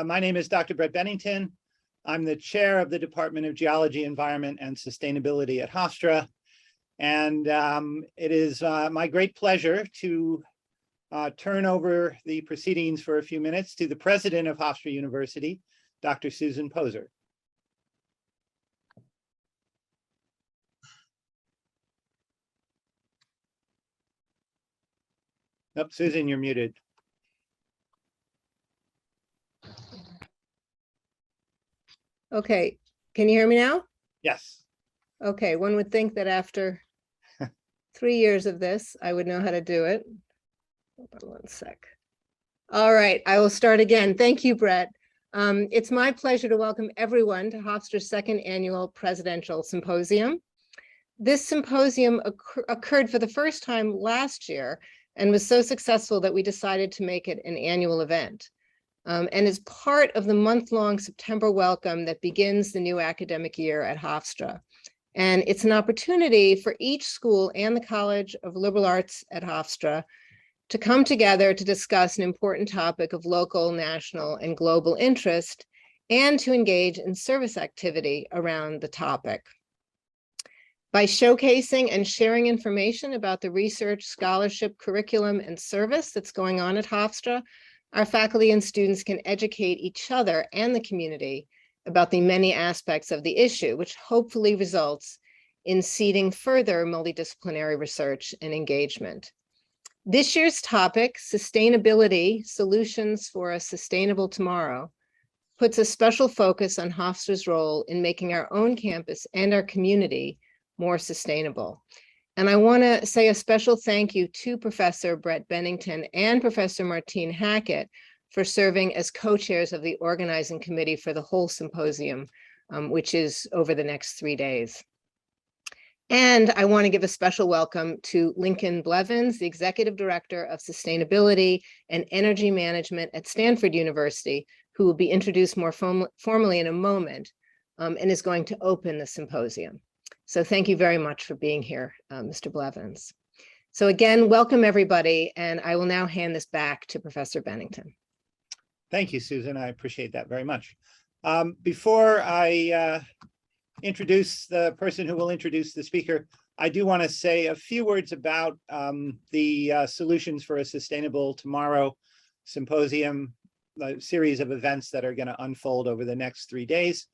My name is Dr. Brett Bennington. I'm the chair of the Department of Geology, Environment, and Sustainability at Hofstra. And it is my great pleasure to turn over the proceedings for a few minutes to the president of Hofstra University, Dr. Susan Poser. Nope, Susan, you're muted. Okay, can you hear me now? Yes. Okay, one would think that after 3 years of this, I would know how to do it. Hold on one sec. All right, I will start again. Thank you, Brett. It's my pleasure to welcome everyone to Hofstra's second annual Presidential Symposium. This symposium occurred for the first time last year and was so successful that we decided to make it an annual event. And is part of the month-long September welcome that begins the new academic year at Hofstra. And it's an opportunity for each school and the College of Liberal Arts at Hofstra to come together to discuss an important topic of local, national, and global interest, and to engage in service activity around the topic. By showcasing and sharing information about the research, scholarship, curriculum, and service that's going on at Hofstra, our faculty and students can educate each other and the community about the many aspects of the issue, which hopefully results in seeding further multidisciplinary research and engagement. This year's topic, Sustainability, Solutions for a Sustainable Tomorrow, puts a special focus on Hofstra's role in making our own campus and our community more sustainable. And I want to say a special thank you to Professor Brett Bennington and Professor Martine Hackett for serving as co-chairs of the organizing committee for the whole symposium, which is over the next 3 days. And I want to give a special welcome to Lincoln Bleveans, the Executive Director of Sustainability and Energy Management at Stanford University, who will be introduced more formally in a moment, and is going to open the symposium. So thank you very much for being here, Mr. Bleveans. So again, welcome everybody, and I will now hand this back to Professor Bennington. Thank you, Susan. I appreciate that very much. Before I introduce the person who will introduce the speaker, I do want to say a few words about the Solutions for a Sustainable Tomorrow Symposium, the series of events that are going to unfold over the next 3 days.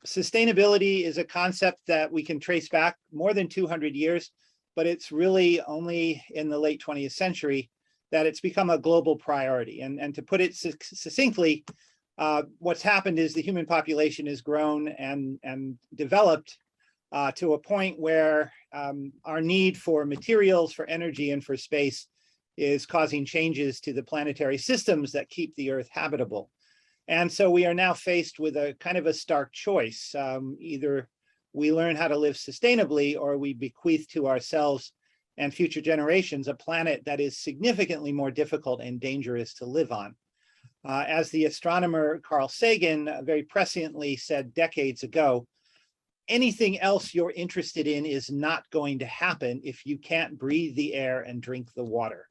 Sustainability is a concept that we can trace back more than 200 years, but it's really only in the late 20th century that it's become a global priority. And to put it succinctly, what's happened is the human population has grown and developed to a point where our need for materials, for energy, and for space is causing changes to the planetary systems that keep the Earth habitable. And so we are now faced with a kind of a stark choice. Either we learn how to live sustainably, or we bequeath to ourselves and future generations a planet that is significantly more difficult and dangerous to live on. As the astronomer Carl Sagan very presciently said decades ago, anything else you're interested in is not going to happen if you can't breathe the air and drink the water.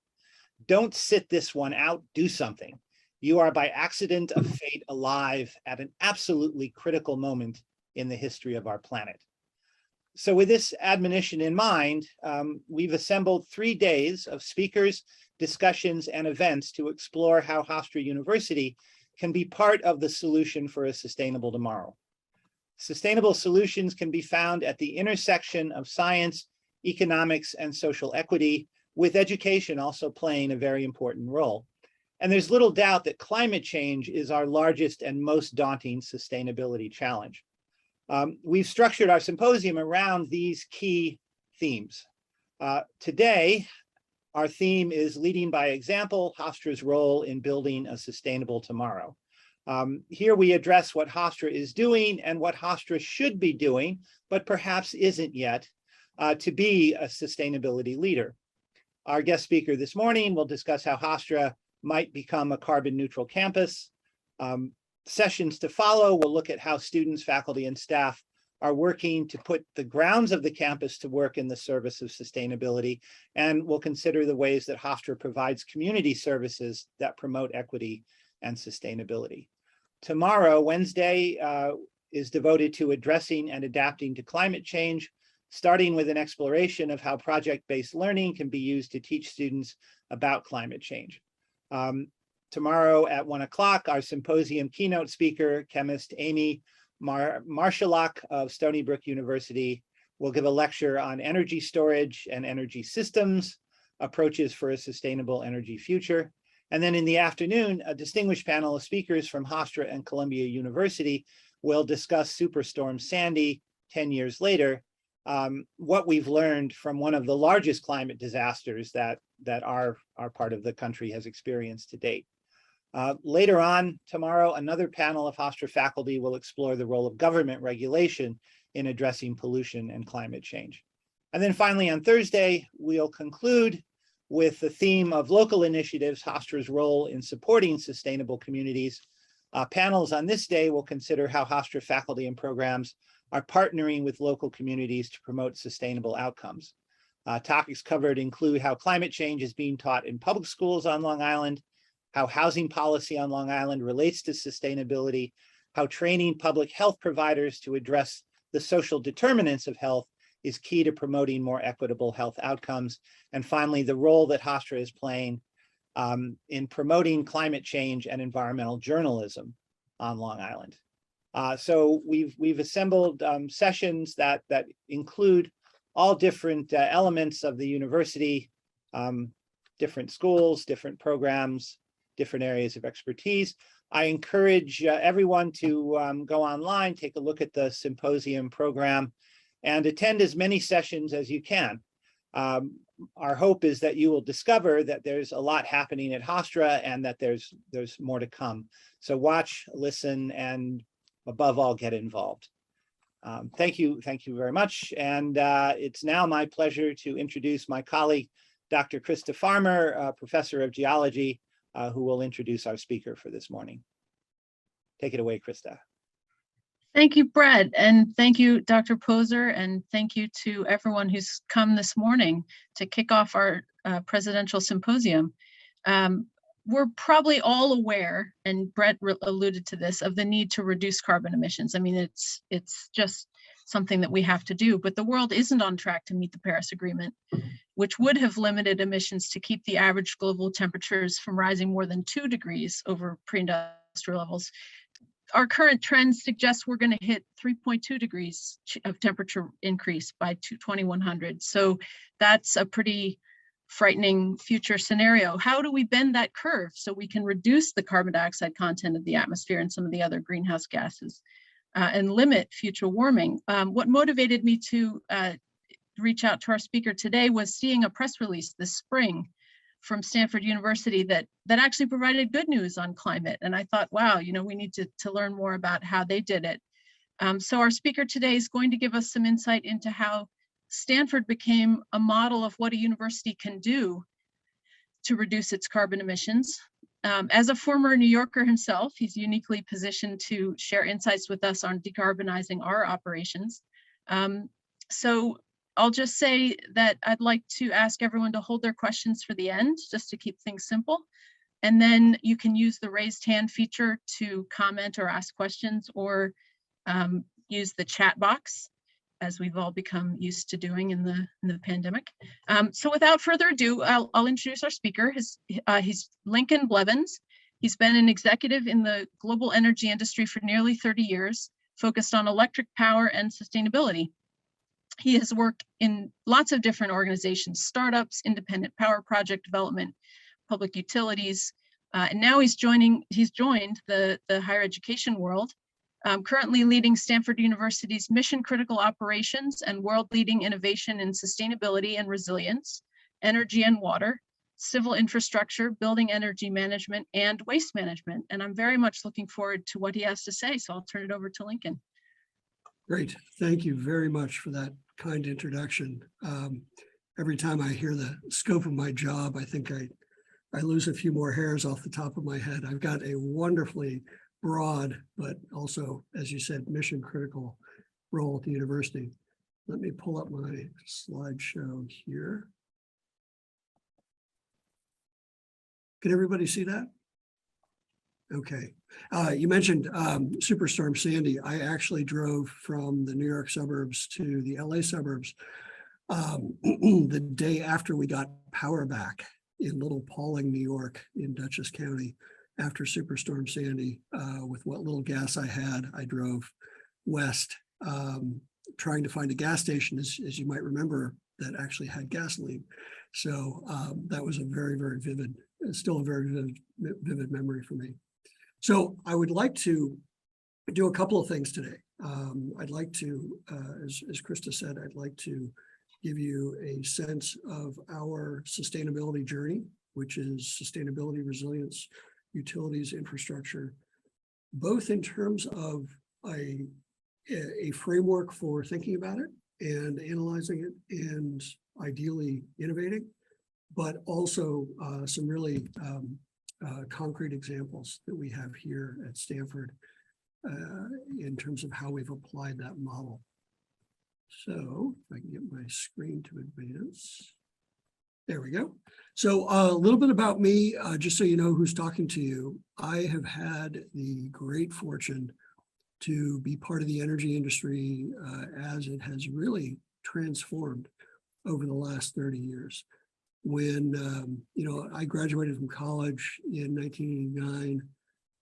Don't sit this one out, do something. You are by accident of fate alive at an absolutely critical moment in the history of our planet. So with this admonition in mind, we've assembled 3 days of speakers, discussions, and events to explore how Hofstra University can be part of the solution for a sustainable tomorrow. Sustainable solutions can be found at the intersection of science, economics, and social equity, with education also playing a very important role. And there's little doubt that climate change is our largest and most daunting sustainability challenge. We've structured our symposium around these key themes. Today, our theme is Leading by Example, Hofstra's role in building a sustainable tomorrow. Here we address what Hofstra is doing and what Hofstra should be doing, but perhaps isn't yet, to be a sustainability leader. Our guest speaker this morning will discuss how Hofstra might become a carbon neutral campus. Sessions to follow will look at how students, faculty, and staff are working to put the grounds of the campus to work in the service of sustainability, and we'll consider the ways that Hofstra provides community services that promote equity and sustainability. Tomorrow, Wednesday, is devoted to addressing and adapting to climate change, starting with an exploration of how project-based learning can be used to teach students about climate change. Tomorrow at 1 o'clock, our symposium keynote speaker, chemist Amy Marshalock of Stony Brook University, will give a lecture on energy storage and energy systems, approaches for a sustainable energy future. And then in the afternoon, a distinguished panel of speakers from Hofstra and Columbia University will discuss Superstorm Sandy 10 years later, what we've learned from one of the largest climate disasters that our part of the country has experienced to date. Later on tomorrow, another panel of Hofstra faculty will explore the role of government regulation in addressing pollution and climate change. And then finally on Thursday, we'll conclude with the theme of local initiatives, Hofstra's role in supporting sustainable communities. Panels on this day will consider how Hofstra faculty and programs are partnering with local communities to promote sustainable outcomes. Topics covered include how climate change is being taught in public schools on Long Island, how housing policy on Long Island relates to sustainability, how training public health providers to address the social determinants of health is key to promoting more equitable health outcomes, and finally, the role that Hofstra is playing in promoting climate change and environmental journalism on Long Island. So we've assembled sessions that include all different elements of the university, different schools, different programs, different areas of expertise. I encourage everyone to go online, take a look at the symposium program, and attend as many sessions as you can. Our hope is that you will discover that there's a lot happening at Hofstra and that there's more to come. So watch, listen, and above all, get involved. Thank you very much. And it's now my pleasure to introduce my colleague, Dr. Christa Farmer, professor of geology, who will introduce our speaker for this morning. Take it away, Christa. Thank you, Brett, and thank you, Dr. Poser, and thank you to everyone who's come this morning to kick off our presidential symposium. We're probably all aware, and Brett alluded to this, of the need to reduce carbon emissions. I mean, it's just something that we have to do, but the world isn't on track to meet the Paris Agreement, which would have limited emissions to keep the average global temperatures from rising more than 2 degrees over pre-industrial levels. Our current trends suggest we're going to hit 3.2 degrees of temperature increase by 2100. So that's a pretty frightening future scenario. How do we bend that curve so we can reduce the carbon dioxide content of the atmosphere and some of the other greenhouse gases and limit future warming? What motivated me to reach out to our speaker today was seeing a press release this spring from Stanford University that actually provided good news on climate. And I thought, wow, you know, we need to learn more about how they did it. So our speaker today is going to give us some insight into how Stanford became a model of what a university can do to reduce its carbon emissions. As a former New Yorker himself, he's uniquely positioned to share insights with us on decarbonizing our operations. So I'll just say that I'd like to ask everyone to hold their questions for the end, just to keep things simple. And then you can use the raised hand feature to comment or ask questions, or use the chat box, as we've all become used to doing in the pandemic. So without further ado, I'll introduce our speaker. He's Lincoln Bleveans. He's been an executive in the global energy industry for nearly 30 years, focused on electric power and sustainability. He has worked in lots of different organizations, startups, independent power project development, public utilities, and now he's joined the higher education world, currently leading Stanford University's mission critical operations and world leading innovation in sustainability and resilience, energy and water, civil infrastructure, building energy management, and waste management. And I'm very much looking forward to what he has to say, so I'll turn it over to Lincoln. Great. Thank you very much for that kind introduction. Every time I hear the scope of my job, I think I lose a few more hairs off the top of my head. I've got a wonderfully broad, but also, as you said, mission critical role at the university. Let me pull up my slideshow here. Can everybody see that? Okay. You mentioned Superstorm Sandy. I actually drove from the New York suburbs to the LA suburbs the day after we got power back in Little Pauling, New York, in Dutchess County, after Superstorm Sandy. With what little gas I had, I drove west, trying to find a gas station, as you might remember, that actually had gasoline. So that was a very, very vivid, still a very vivid memory for me. So I would like to do a couple of things today. I'd like to, as Christa said, I'd like to give you a sense of our sustainability journey, which is sustainability, resilience, utilities, infrastructure, both in terms of a framework for thinking about it and analyzing it and ideally innovating, but also some really concrete examples that we have here at Stanford in terms of how we've applied that model. So if I can get my screen to advance. There we go. So a little bit about me, just so you know who's talking to you. I have had the great fortune to be part of the energy industry as it has really transformed over the last 30 years. When I graduated from college in 1989,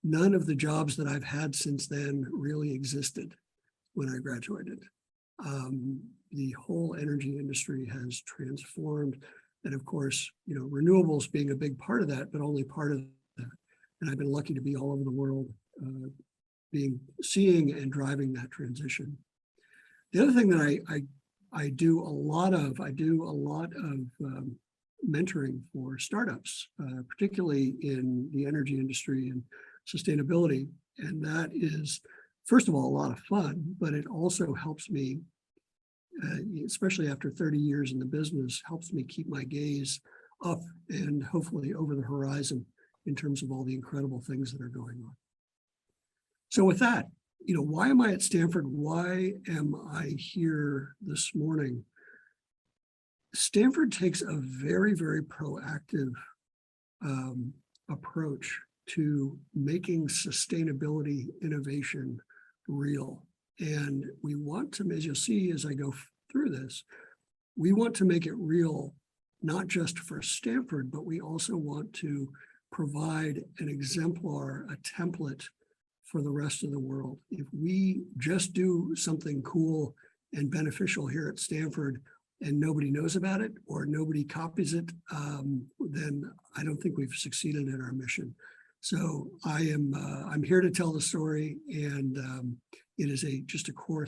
none of the jobs that I've had since then really existed when I graduated. The whole energy industry has transformed. And of course, renewables being a big part of that, but only part of that. And I've been lucky to be all over the world, seeing and driving that transition. The other thing that I do a lot of mentoring for startups, particularly in the energy industry and sustainability. And that is, first of all, a lot of fun, but it also helps me, especially after 30 years in the business, helps me keep my gaze up and hopefully over the horizon in terms of all the incredible things that are going on. So with that, why am I at Stanford? Why am I here this morning? Stanford takes a very, very proactive approach to making sustainability innovation real. And we want to, as you'll see as I go through this, we want to make it real, not just for Stanford, but we also want to provide an exemplar, a template for the rest of the world. If we just do something cool and beneficial here at Stanford and nobody knows about it or nobody copies it, then I don't think we've succeeded in our mission. So I'm here to tell the story, and it is just a core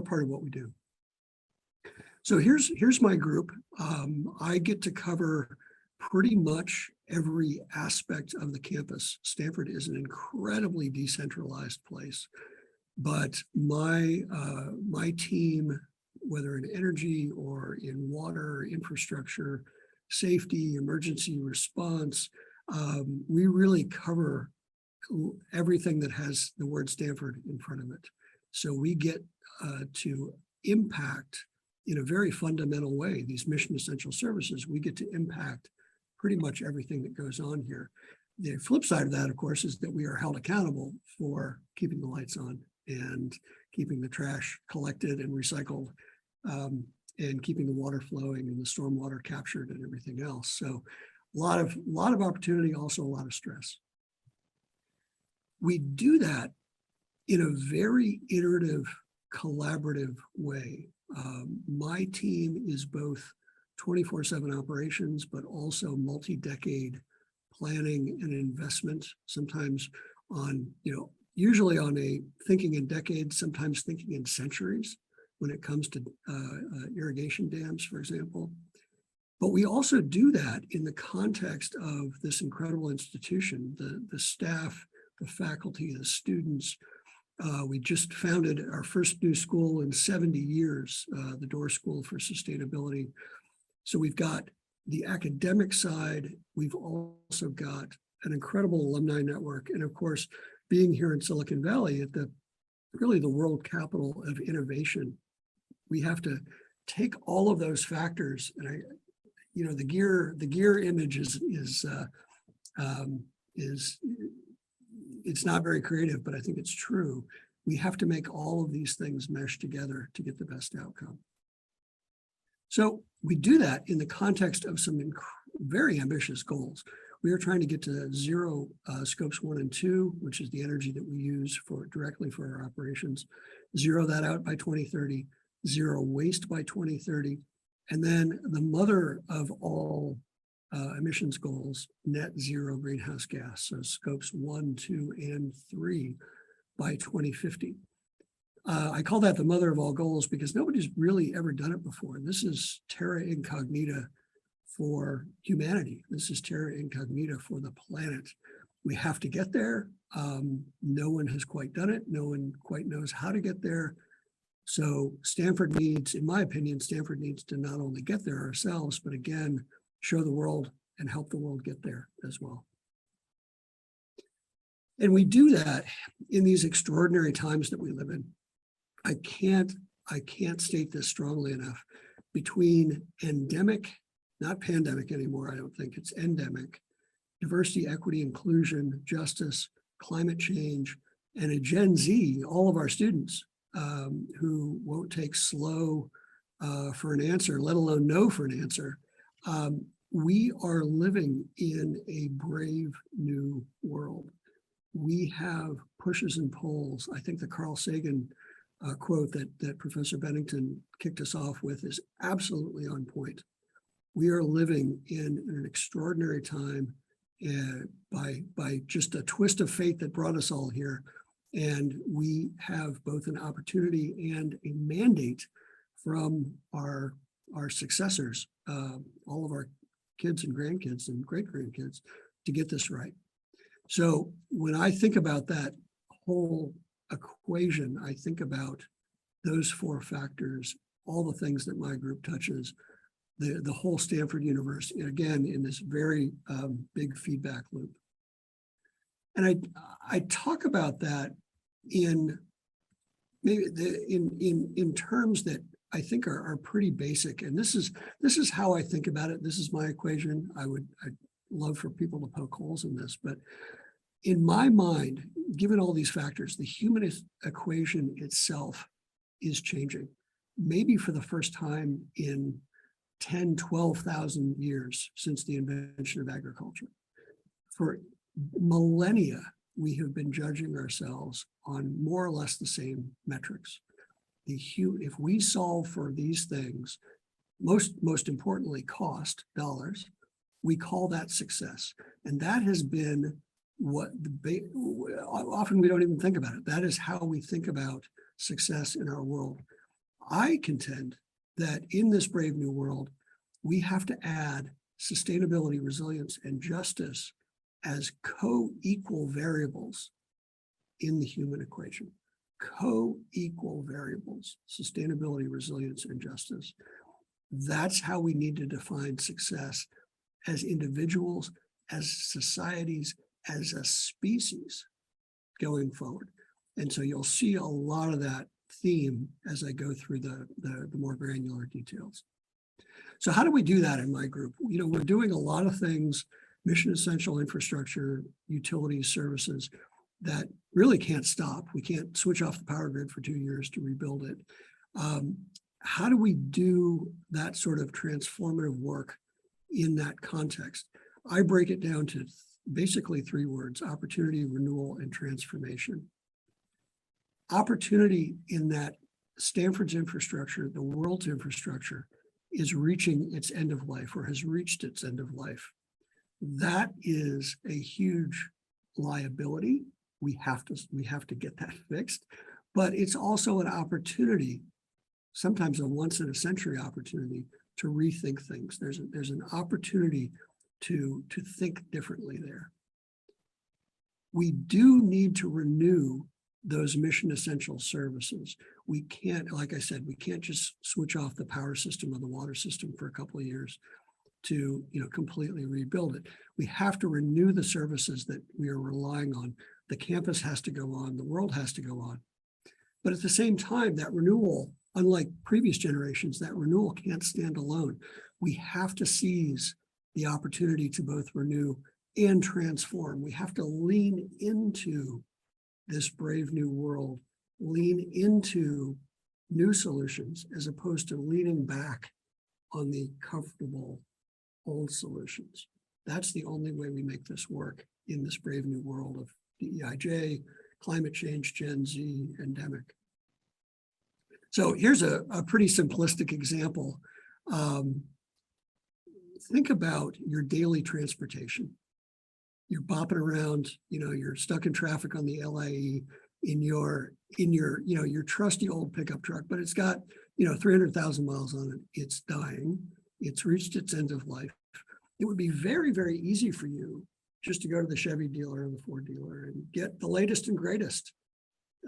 part of what we do. So here's my group. I get to cover pretty much every aspect of the campus. Stanford is an incredibly decentralized place, but my team, whether in energy or in water, infrastructure, safety, emergency response, we really cover everything that has the word Stanford in front of it. So we get to impact in a very fundamental way, these mission essential services, we get to impact pretty much everything that goes on here. The flip side of that, of course, is that we are held accountable for keeping the lights on and keeping the trash collected and recycled, and keeping the water flowing and the stormwater captured and everything else. So a lot of opportunity, also a lot of stress. We do that in a very iterative, collaborative way. My team is both 24/7 operations, but also multi-decade planning and investment, sometimes on, usually on a thinking in decades, sometimes thinking in centuries when it comes to irrigation dams, for example. But we also do that in the context of this incredible institution, the staff, the faculty, the students. We just founded our first new school in 70 years, the Door School for Sustainability. So we've got the academic side. We've also got an incredible alumni network. And of course, being here in Silicon Valley at really the world capital of innovation, we have to take all of those factors. And the gear image is it's not very creative, but I think it's true. We have to make all of these things mesh together to get the best outcome. So we do that in the context of some very ambitious goals. We are trying to get to zero scopes 1 and 2, which is the energy that we use directly for our operations, zero that out by 2030, zero waste by 2030, and then the mother of all emissions goals, net zero greenhouse gas, so scopes 1, 2, and 3 by 2050. I call that the mother of all goals because nobody's really ever done it before. This is terra incognita for humanity. This is terra incognita for the planet. We have to get there. No one has quite done it. No one quite knows how to get there. So Stanford needs, in my opinion, Stanford needs to not only get there ourselves, but again, show the world and help the world get there as well. And we do that in these extraordinary times that we live in. I can't state this strongly enough. Between endemic, not pandemic anymore, I don't think, it's endemic, diversity, equity, inclusion, justice, climate change, and a Gen Z, all of our students who won't take slow for an answer, let alone no for an answer. We are living in a brave new world. We have pushes and pulls. I think the Carl Sagan quote that Professor Bennington kicked us off with is absolutely on point. We are living in an extraordinary time by just a twist of fate that brought us all here. And we have both an opportunity and a mandate from our successors, all of our kids and grandkids and great-grandkids, to get this right. So when I think about that whole equation, I think about those 4 factors, all the things that my group touches, the whole Stanford University, again, in this very big feedback loop. And I talk about that in maybe in terms that I think are pretty basic. And this is how I think about it. This is my equation. I'd love for people to poke holes in this, but in my mind, given all these factors, the human equation itself is changing, maybe for the first time in 10, 12,000 years since the invention of agriculture. For millennia, we have been judging ourselves on more or less the same metrics. If we solve for these things, most importantly, cost, dollars, we call that success. And that has been what often we don't even think about it. That is how we think about success in our world. I contend that in this brave new world, we have to add sustainability, resilience, and justice as co-equal variables in the human equation. Co-equal variables, sustainability, resilience, and justice. That's how we need to define success as individuals, as societies, as a species going forward. And so you'll see a lot of that theme as I go through the more granular details. So how do we do that in my group? You know, we're doing a lot of things, mission essential infrastructure, utilities, services that really can't stop. We can't switch off the power grid for 2 years to rebuild it. How do we do that sort of transformative work in that context? I break it down to basically 3 words: opportunity, renewal, and transformation. Opportunity in that Stanford's infrastructure, the world's infrastructure, is reaching its end of life or has reached its end of life. That is a huge liability. We have to get that fixed, but it's also an opportunity, sometimes a once in a century opportunity, to rethink things. There's an opportunity to think differently there. We do need to renew those mission essential services. We can't, like I said, we can't just switch off the power system or the water system for a couple of years to, completely rebuild it. We have to renew the services that we are relying on. The campus has to go on, the world has to go on. But at the same time, that renewal, unlike previous generations, that renewal can't stand alone. We have to seize the opportunity to both renew and transform. We have to lean into this brave new world, lean into new solutions as opposed to leaning back on the comfortable old solutions. That's the only way we make this work in this brave new world of DEIJ, climate change, Gen Z, endemic. So here's a pretty simplistic example. Think about your daily transportation. You're bopping around, you're stuck in traffic on the LIE in your trusty old pickup truck, but it's got, 300,000 miles on it. It's dying. It's reached its end of life. It would be very, very easy for you just to go to the Chevy dealer or the Ford dealer and get the latest and greatest,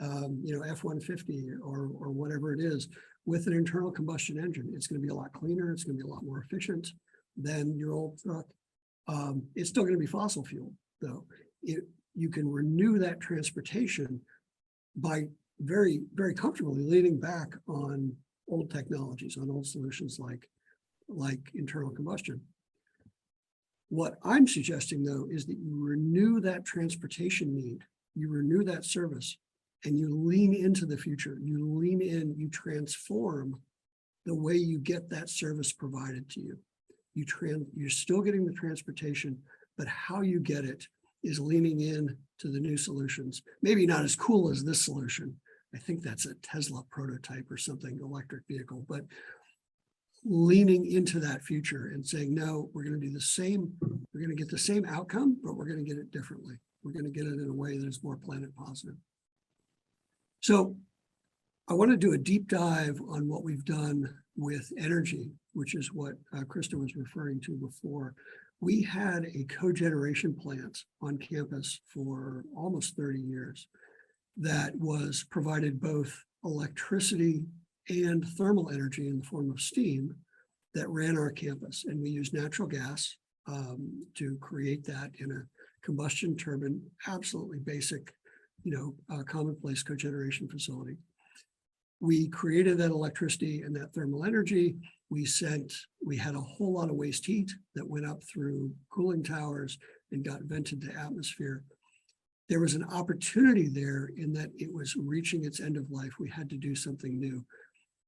F-150 or whatever it is with an internal combustion engine. It's going to be a lot cleaner. It's going to be a lot more efficient than your old truck. It's still going to be fossil fuel, though. You can renew that transportation by very, very comfortably leaning back on old technologies, on old solutions like internal combustion. What I'm suggesting, though, is that you renew that transportation need, you renew that service, and you lean into the future. You lean in, you transform the way you get that service provided to you. You're still getting the transportation, but how you get it is leaning in to the new solutions. Maybe not as cool as this solution. I think that's a Tesla prototype or something, electric vehicle, but leaning into that future and saying, no, we're going to do the same, we're going to get the same outcome, but we're going to get it differently. We're going to get it in a way that is more planet positive. So I want to do a deep dive on what we've done with energy, which is what Christa was referring to before. We had a cogeneration plant on campus for almost 30 years that was provided both electricity and thermal energy in the form of steam that ran our campus. And we used natural gas to create that in a combustion turbine, absolutely basic, commonplace cogeneration facility. We created that electricity and that thermal energy. We had a whole lot of waste heat that went up through cooling towers and got vented to atmosphere. There was an opportunity there in that it was reaching its end of life. We had to do something new.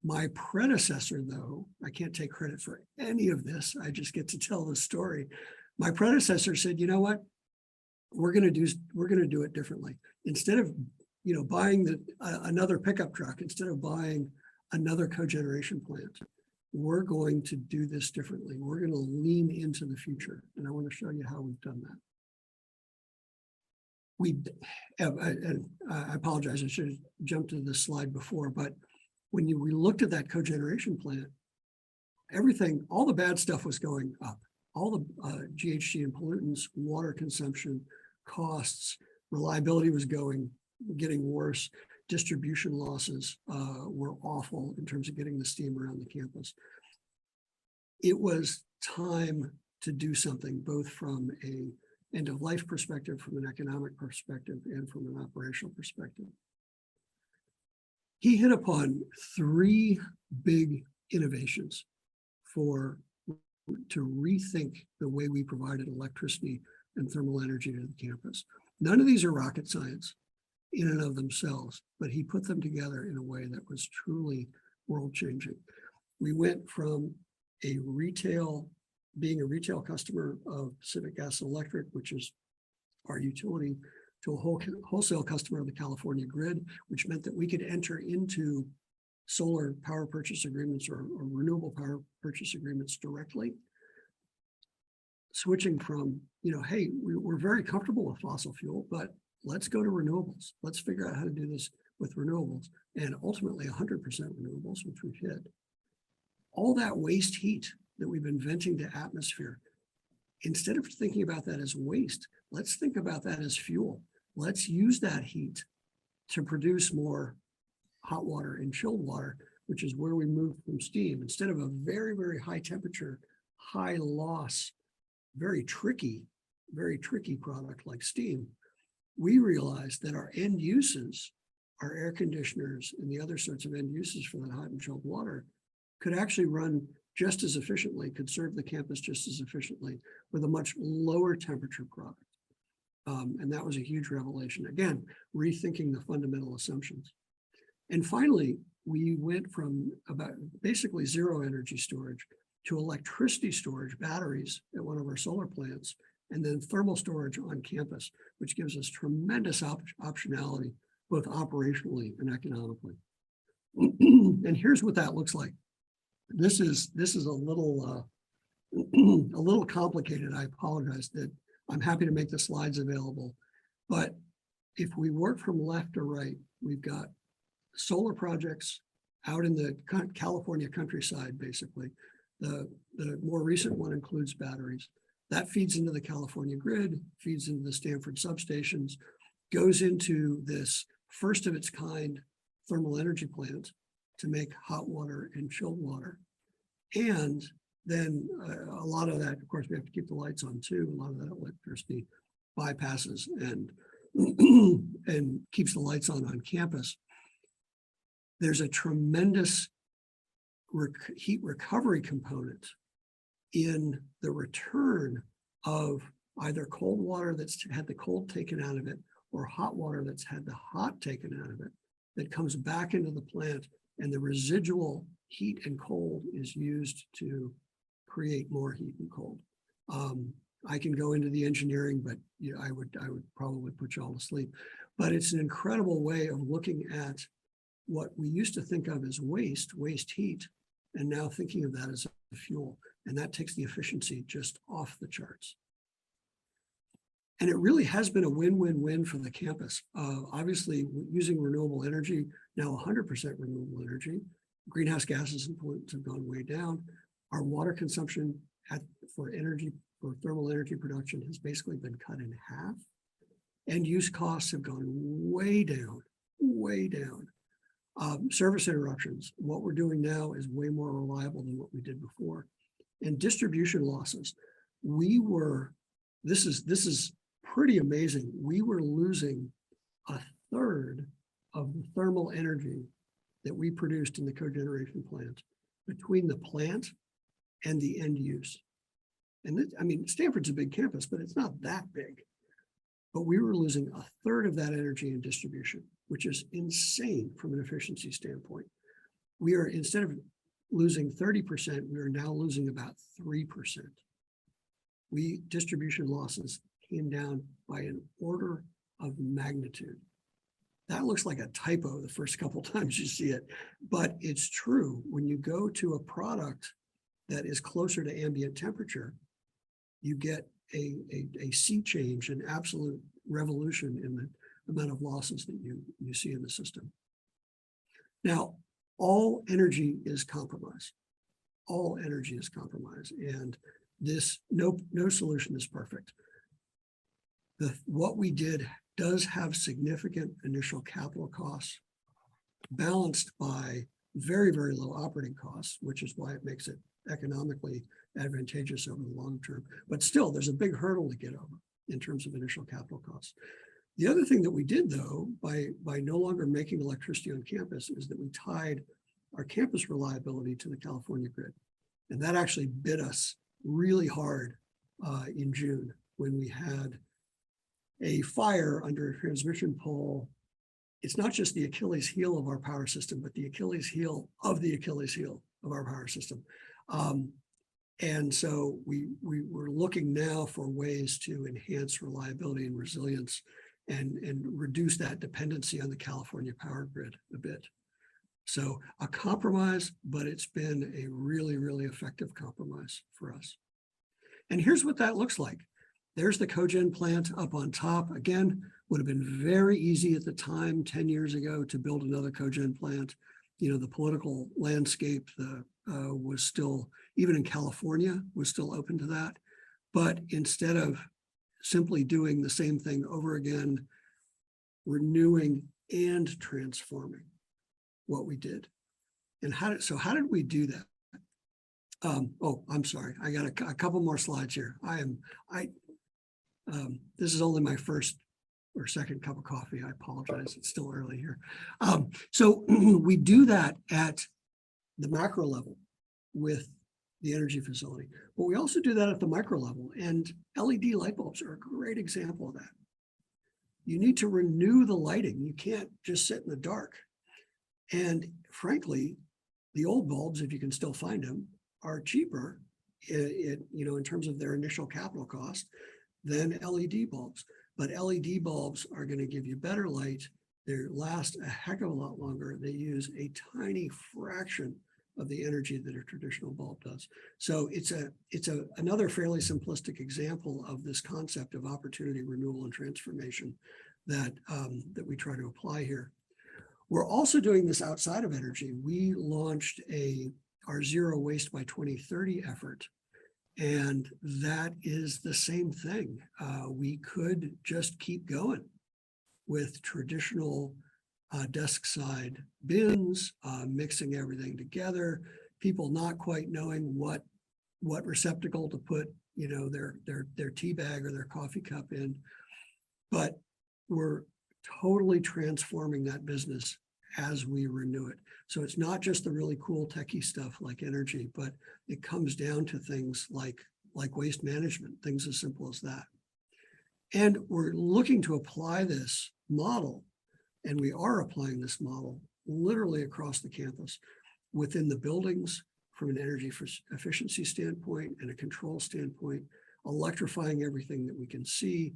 My predecessor, though, I can't take credit for any of this. I just get to tell the story. My predecessor said, you know what? We're going to do it differently. Instead of buying another pickup truck, instead of buying another cogeneration plant, we're going to do this differently. We're going to lean into the future. And I want to show you how we've done that. I apologize, I should have jumped to this slide before, but when we looked at that cogeneration plant, all the bad stuff was going up. All the GHG and pollutants, water consumption, costs, reliability was getting worse. Distribution losses were awful in terms of getting the steam around the campus. It was time to do something, both from an end-of-life perspective, from an economic perspective, and from an operational perspective. He hit upon three big innovations to rethink the way we provided electricity and thermal energy to the campus. None of these are rocket science in and of themselves, but he put them together in a way that was truly world-changing. We went from being a retail customer of Pacific Gas and Electric, which is our utility, to a wholesale customer of the California grid, which meant that we could enter into solar power purchase agreements or renewable power purchase agreements directly. Switching from, hey, we're very comfortable with fossil fuel, but let's go to renewables. Let's figure out how to do this with renewables, and ultimately 100% renewables, which we've hit. All that waste heat that we've been venting to atmosphere, instead of thinking about that as waste, let's think about that as fuel. Let's use that heat to produce more hot water and chilled water, which is where we move from steam. Instead of a very, very high temperature, high loss, very tricky product like steam, we realized that our end uses, our air conditioners and the other sorts of end uses for that hot and chilled water could actually run just as efficiently, could serve the campus just as efficiently with a much lower temperature product. And that was a huge revelation. Again, rethinking the fundamental assumptions. And finally, we went from about basically zero energy storage to electricity storage, batteries at one of our solar plants, and then thermal storage on campus, which gives us tremendous optionality, both operationally and economically. And here's what that looks like. This is a little a little complicated. I apologize. That I'm happy to make the slides available, but if we work from left to right, we've got solar projects out in the California countryside. Basically, the more recent one includes batteries. That feeds into the California grid, feeds into the Stanford substations, goes into this first of its kind thermal energy plant to make hot water and chilled water. And then a lot of that, of course, we have to keep the lights on too. A lot of that electricity bypasses and and keeps the lights on campus. There's a tremendous heat recovery component in the return of either cold water that's had the cold taken out of it or hot water that's had the hot taken out of it, that comes back into the plant, and the residual heat and cold is used to create more heat and cold. I can go into the engineering, but I would probably put you all to sleep. But it's an incredible way of looking at what we used to think of as waste heat, and now thinking of that as a fuel. And that takes the efficiency just off the charts. And it really has been a win-win-win for the campus. Obviously, using renewable energy, now 100% renewable energy, greenhouse gases and pollutants have gone way down. Our water consumption for thermal energy production has basically been cut in half. End use costs have gone way down, way down. Service interruptions, what we're doing now is way more reliable than what we did before. And distribution losses, this is pretty amazing. We were losing a third of the thermal energy that we produced in the cogeneration plant between the plant and the end use. And I mean, Stanford's a big campus, but it's not that big. But we were losing a third of that energy in distribution, which is insane from an efficiency standpoint. We are, instead of losing 30%, we are now losing about 3%. Distribution losses came down by an order of magnitude. That looks like a typo the first couple times you see it, but it's true. When you go to a product that is closer to ambient temperature, you get a sea change, an absolute revolution in the amount of losses that you see in the system. Now, all energy is compromised. All energy is compromised, and no solution is perfect. What we did does have significant initial capital costs, balanced by very, very low operating costs, which is why it makes it economically advantageous over the long term. But still, there's a big hurdle to get over in terms of initial capital costs. The other thing that we did, though, by no longer making electricity on campus, is that we tied our campus reliability to the California grid. And that actually bit us really hard in June, when we had a fire under a transmission pole. It's not just the Achilles heel of our power system, but the Achilles heel of the Achilles heel of our power system. And so we were looking now for ways to enhance reliability and resilience and reduce that dependency on the California power grid a bit. So a compromise, but it's been a really, really effective compromise for us. And here's what that looks like. There's the cogen plant up on top. Again, would have been very easy at the time, 10 years ago, to build another cogen plant. You know, the political landscape was still, even in California, was still open to that. But instead of simply doing the same thing over again, renewing and transforming what we did. And how did we do that? Oh, I'm sorry. I got a couple more slides here. This is only my first or second cup of coffee. I apologize. It's still early here. So we do that at the macro level with the energy facility. But we also do that at the micro level, and LED light bulbs are a great example of that. You need to renew the lighting. You can't just sit in the dark. And frankly, the old bulbs, if you can still find them, are cheaper in terms of their initial capital cost than LED bulbs. But LED bulbs are going to give you better light. They last a heck of a lot longer. They use a tiny fraction of the energy that a traditional bulb does. So it's another fairly simplistic example of this concept of opportunity, renewal, and transformation that we try to apply here. We're also doing this outside of energy. We launched our Zero Waste by 2030 effort, and that is the same thing. We could just keep going with traditional desk side bins, mixing everything together, people not quite knowing what receptacle to put, their tea bag or their coffee cup in. But we're totally transforming that business as we renew it. So it's not just the really cool techie stuff like energy, but it comes down to things like waste management, things as simple as that. And we're looking to apply this model, and we are applying this model literally across the campus, within the buildings from an energy efficiency standpoint and a control standpoint, electrifying everything that we can see,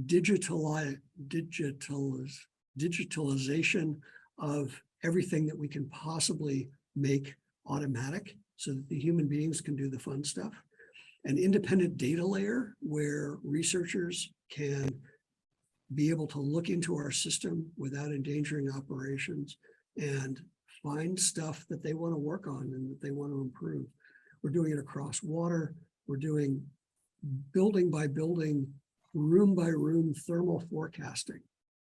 digitalization of everything that we can possibly make automatic so that the human beings can do the fun stuff. An independent data layer where researchers can be able to look into our system without endangering operations and find stuff that they want to work on and that they want to improve. We're doing it across water. We're doing building by building, room by room thermal forecasting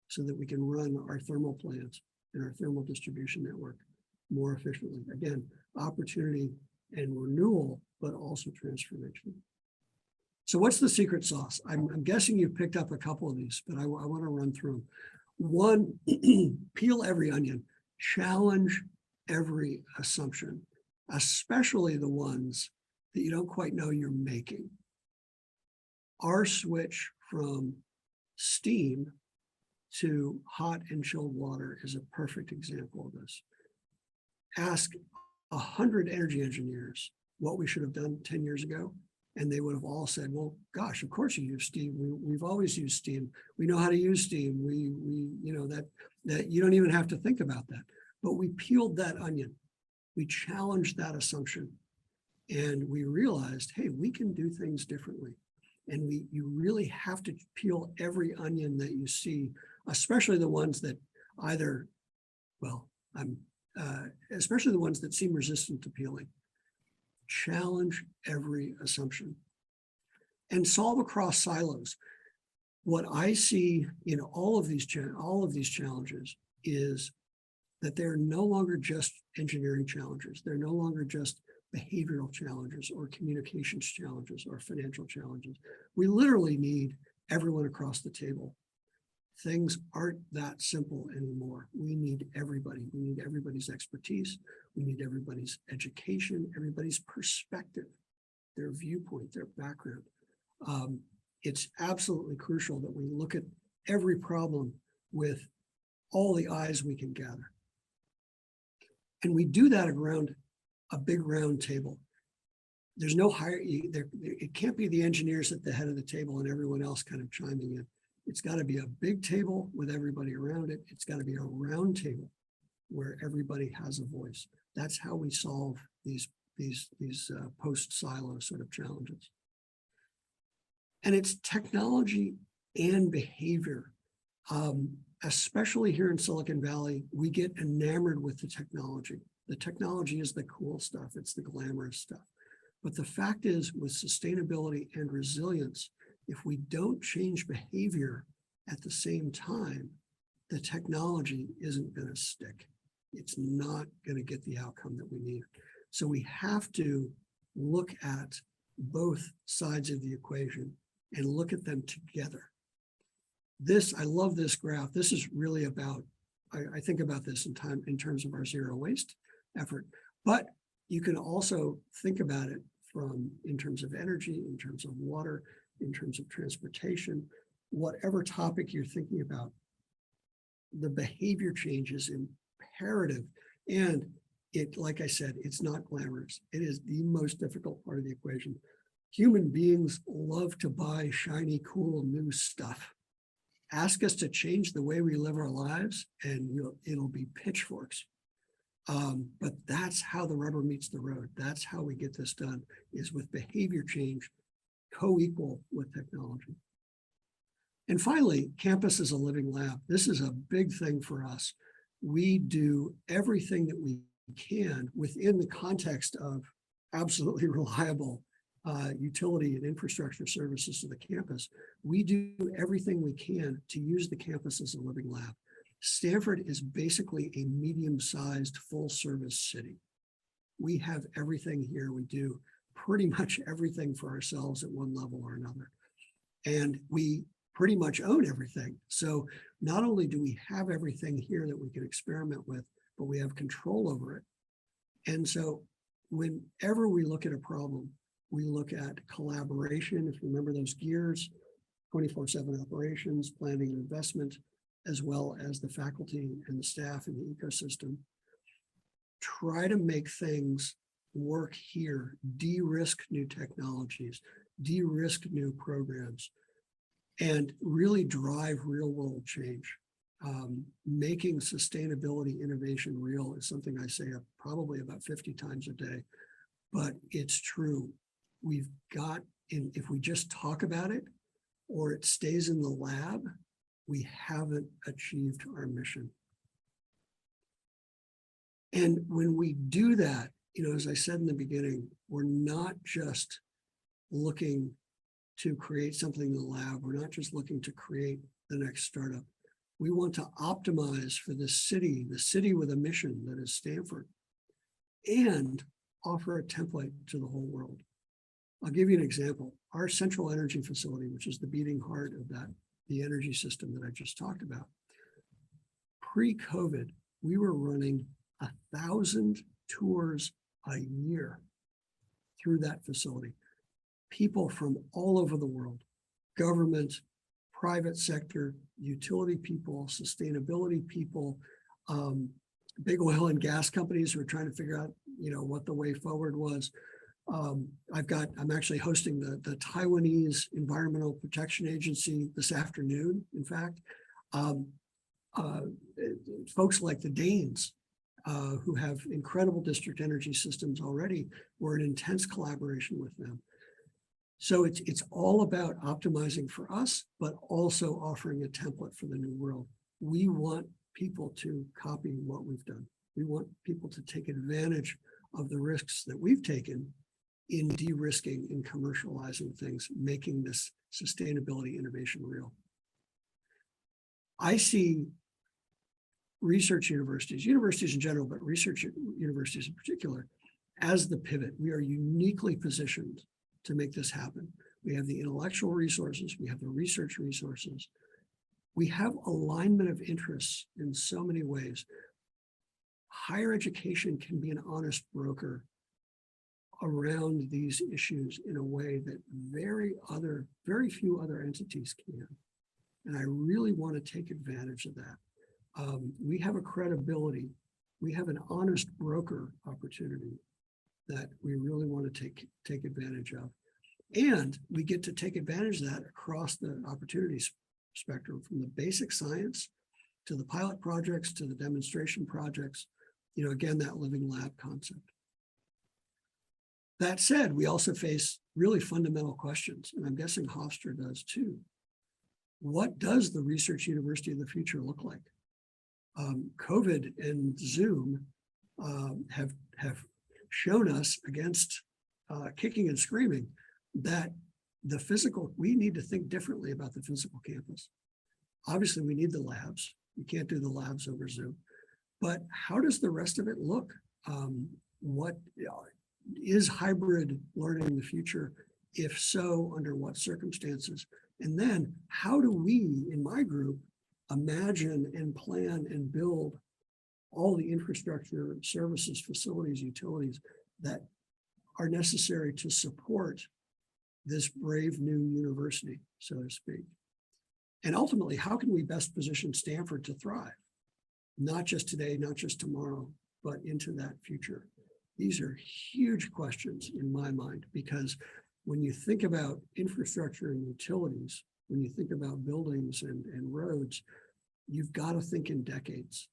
so that we can run our thermal plants and our thermal distribution network more efficiently. Again, opportunity and renewal, but also transformation. So what's the secret sauce? I'm guessing you've picked up a couple of these, but I want to run through them. One, peel every onion, challenge every assumption, especially the ones that you don't quite know you're making. Our switch from steam to hot and chilled water is a perfect example of this. Ask 100 energy engineers what we should have done 10 years ago, and they would have all said, well, gosh, of course you use steam. We've always used steam. We know how to use steam. That you don't even have to think about that. But we peeled that onion. We challenged that assumption. And we realized, hey, we can do things differently. And you really have to peel every onion that you see, especially the ones that especially the ones that seem resistant to peeling. Challenge every assumption and solve across silos. What I see in all of these challenges is that they're no longer just engineering challenges. They're no longer just behavioral challenges or communications challenges or financial challenges. We literally need everyone across the table. Things aren't that simple anymore. We need everybody. We need everybody's expertise. We need everybody's education, everybody's perspective, their viewpoint, their background. It's absolutely crucial that we look at every problem with all the eyes we can gather. And we do that around a big round table. There's no hierarchy. It can't be the engineers at the head of the table and everyone else kind of chiming in. It's got to be a big table with everybody around it. It's got to be a round table where everybody has a voice. That's how we solve these post-silo sort of challenges. And it's technology and behavior. Especially here in Silicon Valley, we get enamored with the technology. The technology is the cool stuff. It's the glamorous stuff. But the fact is, with sustainability and resilience, if we don't change behavior at the same time, the technology isn't going to stick. It's not going to get the outcome that we need. So we have to look at both sides of the equation and look at them together. I love this graph. This is really about, I think about this in terms of our zero waste effort, but you can also think about it in terms of energy, in terms of water, in terms of transportation, whatever topic you're thinking about, the behavior change is imperative. And it, like I said, it's not glamorous. It is the most difficult part of the equation. Human beings love to buy shiny, cool, new stuff. Ask us to change the way we live our lives, and it'll be pitchforks. But that's how the rubber meets the road. That's how we get this done, is with behavior change co-equal with technology. And finally, campus is a living lab. This is a big thing for us. We do everything that we can within the context of absolutely reliable utility and infrastructure services to the campus. We do everything we can to use the campus as a living lab. Stanford is basically a medium-sized full-service city. We have everything here. We do pretty much everything for ourselves at one level or another. And we pretty much own everything. So not only do we have everything here that we can experiment with, but we have control over it. And so whenever we look at a problem, we look at collaboration, if you remember those gears, 24/7 operations, planning and investment, as well as the faculty and the staff in the ecosystem. Try to make things work here, de-risk new technologies, de-risk new programs, and really drive real world change. Making sustainability innovation real is something I say probably about 50 times a day, but it's true. We've got, if we just talk about it or it stays in the lab, we haven't achieved our mission. And when we do that, as I said in the beginning, we're not just looking to create something in the lab. We're not just looking to create the next startup. We want to optimize for the city with a mission that is Stanford, and offer a template to the whole world. I'll give you an example. Our central energy facility, which is the beating heart of the energy system that I just talked about. Pre-COVID, we were running 1,000 tours a year through that facility. People from all over the world, government, private sector, utility people, sustainability people, big oil and gas companies who are trying to figure out, what the way forward was. I'm actually hosting the Taiwanese Environmental Protection Agency this afternoon, in fact. Folks like the Danes, who have incredible district energy systems already, we're in intense collaboration with them. So it's all about optimizing for us, but also offering a template for the new world. We want people to copy what we've done. We want people to take advantage of the risks that we've taken in de-risking and commercializing things, making this sustainability innovation real. I see research universities in general, but research universities in particular, as the pivot. We are uniquely positioned to make this happen. We have the intellectual resources, we have the research resources. We have alignment of interests in so many ways. Higher education can be an honest broker around these issues in a way that very few other entities can. And I really want to take advantage of that. We have a credibility, we have an honest broker opportunity that we really want to take advantage of. And we get to take advantage of that across the opportunities spectrum, from the basic science to the pilot projects to the demonstration projects, again, that living lab concept. That said, we also face really fundamental questions, and I'm guessing Hofstra does too. What does the research university of the future look like? COVID and Zoom have shown us against kicking and screaming that we need to think differently about the physical campus. Obviously, we need the labs. We can't do the labs over Zoom. But how does the rest of it look? What is hybrid learning in the future? If so, under what circumstances? And then how do we, in my group, imagine and plan and build all the infrastructure, services, facilities, utilities that are necessary to support this brave new university, so to speak? And ultimately, how can we best position Stanford to thrive? Not just today, not just tomorrow, but into that future. These are huge questions in my mind, because when you think about infrastructure and utilities, when you think about buildings and roads, you've got to think in decades.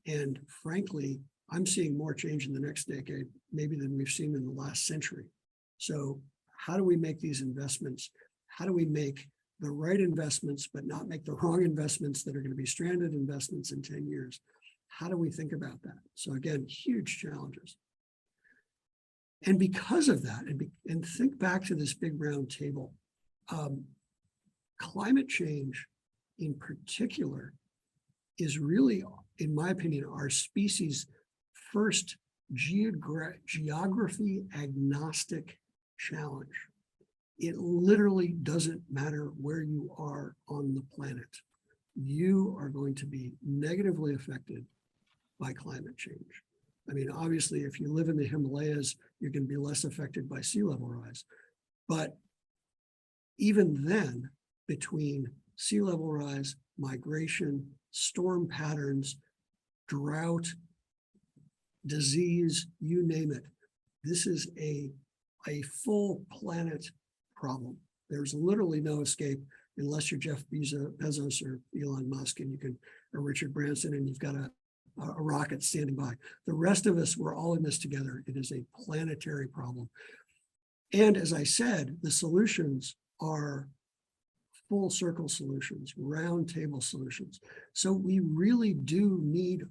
And frankly, I'm seeing more change in the next decade, maybe than we've seen in the last century. So how do we make these investments? How do we make the right investments, but not make the wrong investments that are going to be stranded investments in 10 years? How do we think about that? So again, huge challenges. And because of that, and think back to this big round table, climate change in particular is really, in my opinion, our species' first geography agnostic challenge. It literally doesn't matter where you are on the planet. You are going to be negatively affected by climate change. I mean, obviously, if you live in the Himalayas, you're going to be less affected by sea level rise. But even then, between sea level rise, migration, storm patterns, drought, disease, you name it, this is a full planet problem. There's literally no escape unless you're Jeff Bezos or Elon Musk and or Richard Branson, and you've got a rocket standing by. The rest of us, we're all in this together. It is a planetary problem. And as I said, the solutions are full circle solutions, round table solutions. So we really do need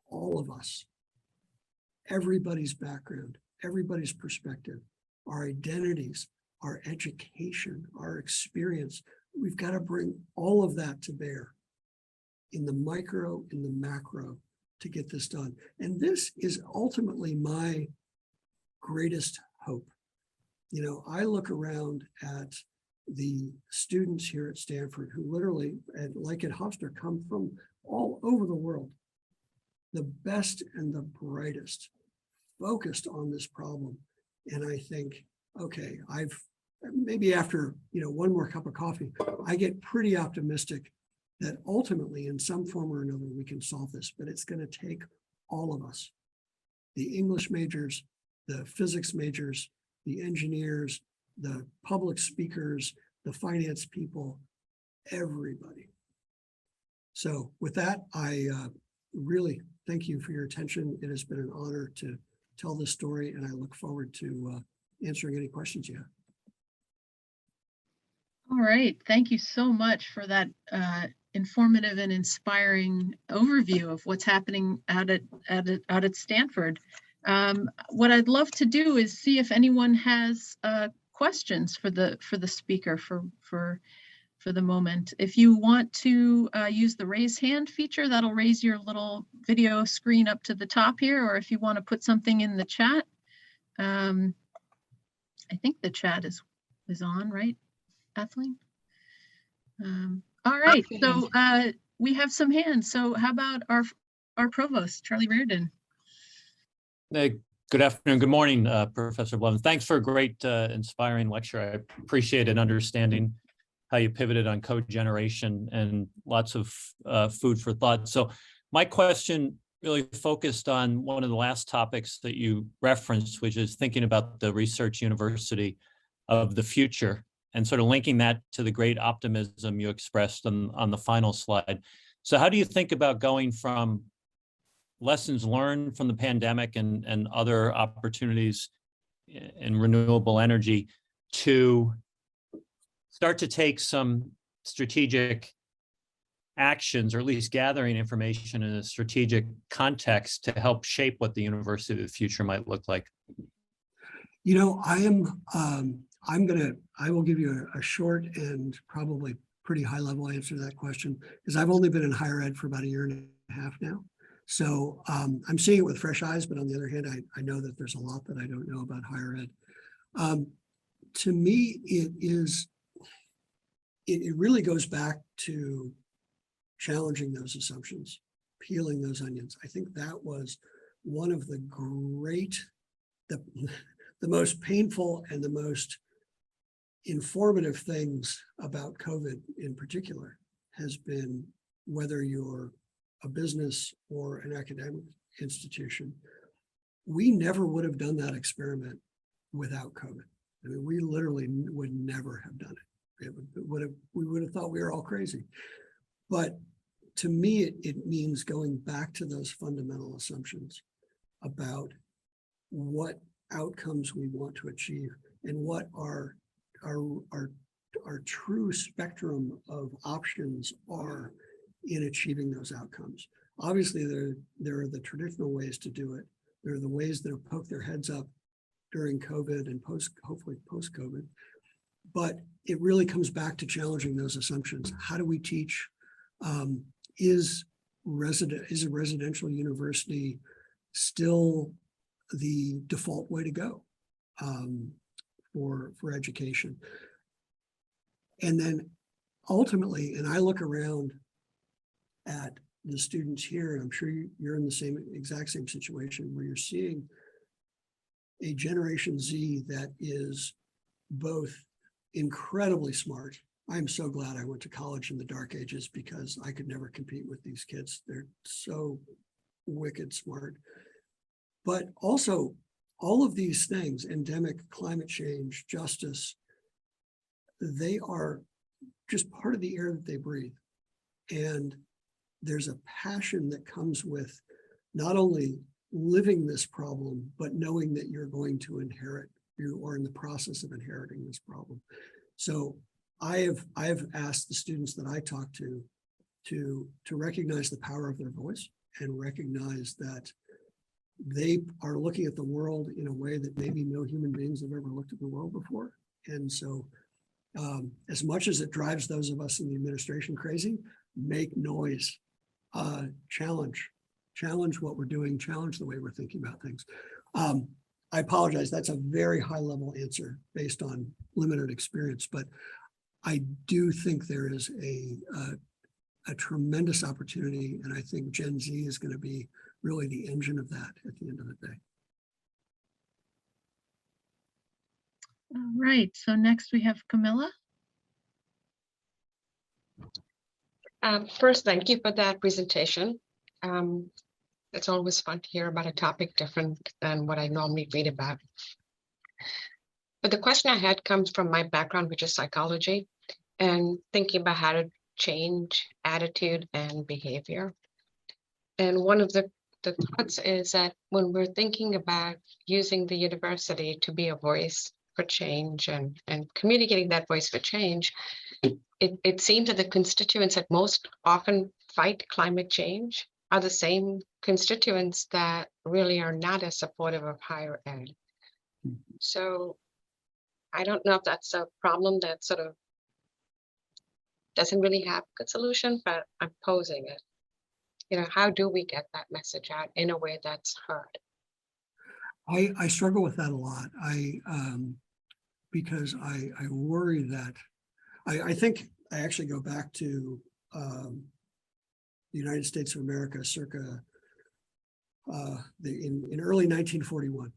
all of us, everybody's background, everybody's perspective, our identities, our education, our experience. We've got to bring all of that to bear in the micro, in the macro, to get this done. And this is ultimately my greatest hope. You know, I look around at the students here at Stanford who literally, and like at Hofstra, come from all over the world, the best and the brightest, focused on this problem. And I think, okay, maybe after, one more cup of coffee, I get pretty optimistic that ultimately in some form or another, we can solve this, but it's going to take all of us, the English majors, the physics majors, the engineers, the public speakers, the finance people, everybody. So with that, I really thank you for your attention. It has been an honor to tell this story, and I look forward to answering any questions you have. All right, thank you so much for that informative and inspiring overview of what's happening out at Stanford. What I'd love to do is see if anyone has questions for the speaker for the moment. If you want to use the raise hand feature, that'll raise your little video screen up to the top here, or if you want to put something in the chat. I think the chat is on, right, Kathleen? All right, so we have some hands. So how about our provost, Charlie Reardon? Good afternoon, good morning, Professor Bleveans. Thanks for a great, inspiring lecture. I appreciate and understanding how you pivoted on code generation and lots of food for thought. So my question really focused on one of the last topics that you referenced, which is thinking about the research university of the future and sort of linking that to the great optimism you expressed on the final slide. So how do you think about going from lessons learned from the pandemic and other opportunities in renewable energy to start to take some strategic actions, or at least gathering information in a strategic context to help shape what the university of the future might look like? I will give you a short and probably pretty high level answer to that question, because I've only been in higher ed for about 1.5 years now. So I'm seeing it with fresh eyes, but on the other hand, I know that there's a lot that I don't know about higher ed. To me, it really goes back to challenging those assumptions, peeling those onions. I think that was one of the the most painful and the most informative things about COVID in particular has been, whether you're a business or an academic institution, we never would have done that experiment without COVID. I mean, we literally would never have done it. We would have thought we were all crazy. But to me, it means going back to those fundamental assumptions about what outcomes we want to achieve and what our true spectrum of options are in achieving those outcomes. Obviously, there are the traditional ways to do it. There are the ways that have poked their heads up during COVID and hopefully post-COVID. But it really comes back to challenging those assumptions. How do we teach? Is a residential university still the default way to go for education? And then ultimately, and I look around at the students here, and I'm sure you're in the exact same situation, where you're seeing a Generation Z that is both incredibly smart. I'm so glad I went to college in the dark ages, because I could never compete with these kids. They're so wicked smart. But also, all of these things, endemic, climate change, justice, they are just part of the air that they breathe. And there's a passion that comes with not only living this problem, but knowing that you're going to inherit, you are in the process of inheriting this problem. So I have asked the students that I talk to recognize the power of their voice and recognize that they are looking at the world in a way that maybe no human beings have ever looked at the world before. And so as much as it drives those of us in the administration crazy, make noise, challenge what we're doing, challenge the way we're thinking about things. I apologize, that's a very high level answer based on limited experience, but I do think there is a tremendous opportunity, and I think Gen Z is going to be really the engine of that at the end of the day. All right, so next we have Camilla. First, thank you for that presentation. It's always fun to hear about a topic different than what I normally read about. But the question I had comes from my background, which is psychology, and thinking about how to change attitude and behavior. And one of the thoughts is that when we're thinking about using the university to be a voice for change and communicating that voice for change, it seems that the constituents that most often fight climate change are the same constituents that really are not as supportive of higher ed. So I don't know if that's a problem that sort of doesn't really have a good solution, but I'm posing it. You know, how do we get that message out in a way that's heard? I struggle with that a lot. Because I worry that I think I actually go back to the United States of America circa in early 1941.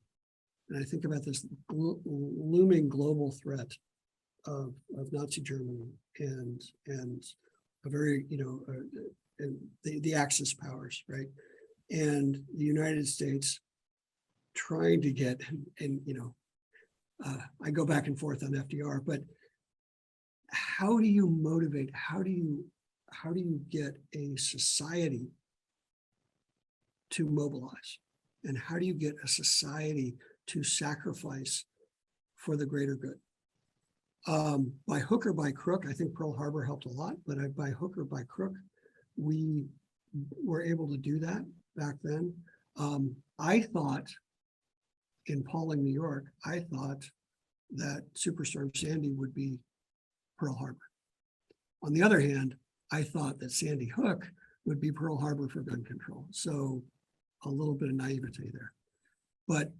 And I think about this looming global threat of Nazi Germany and a very, and the Axis powers, right? And the United States trying to get, I go back and forth on FDR, but how do you motivate? How do you get a society to mobilize? And how do you get a society to sacrifice for the greater good? By hook or by crook, I think Pearl Harbor helped a lot, but by hook or by crook, we were able to do that back then. I thought in Pawling, New York, I thought that Superstorm Sandy would be Pearl Harbor. On the other hand, I thought that Sandy Hook would be Pearl Harbor for gun control. So a little bit of naivete there. But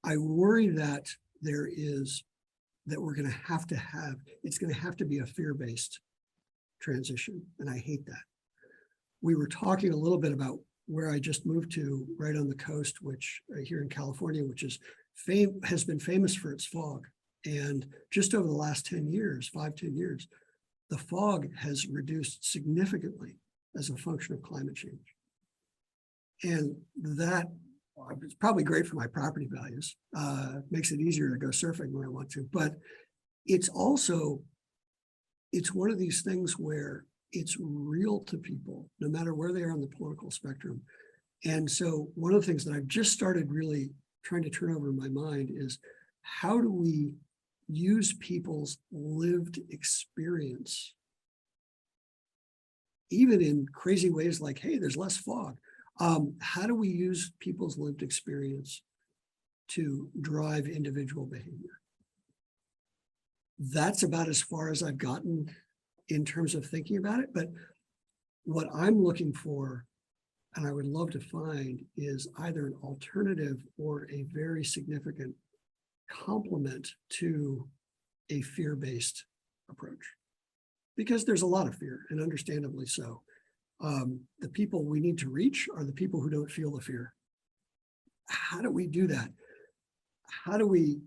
I worry that we're going to have, it's going to have to be a fear-based transition. And I hate that. We were talking a little bit about where I just moved to, right on the coast, which here in California, which is has been famous for its fog. And just over the last 10 years, 5-10 years, the fog has reduced significantly as a function of climate change. And that is probably great for my property values. Makes it easier to go surfing when I want to, but it's also, it's one of these things where it's real to people, no matter where they are on the political spectrum. And so one of the things that I've just started really trying to turn over in my mind is, how do we use people's lived experience, even in crazy ways like, hey, there's less fog. How do we use people's lived experience to drive individual behavior? That's about as far as I've gotten in terms of thinking about it. But what I'm looking for, and I would love to find, is either an alternative or a very significant complement to a fear-based approach. Because there's a lot of fear, and understandably so. The people we need to reach are the people who don't feel the fear. How do we do that? How do we,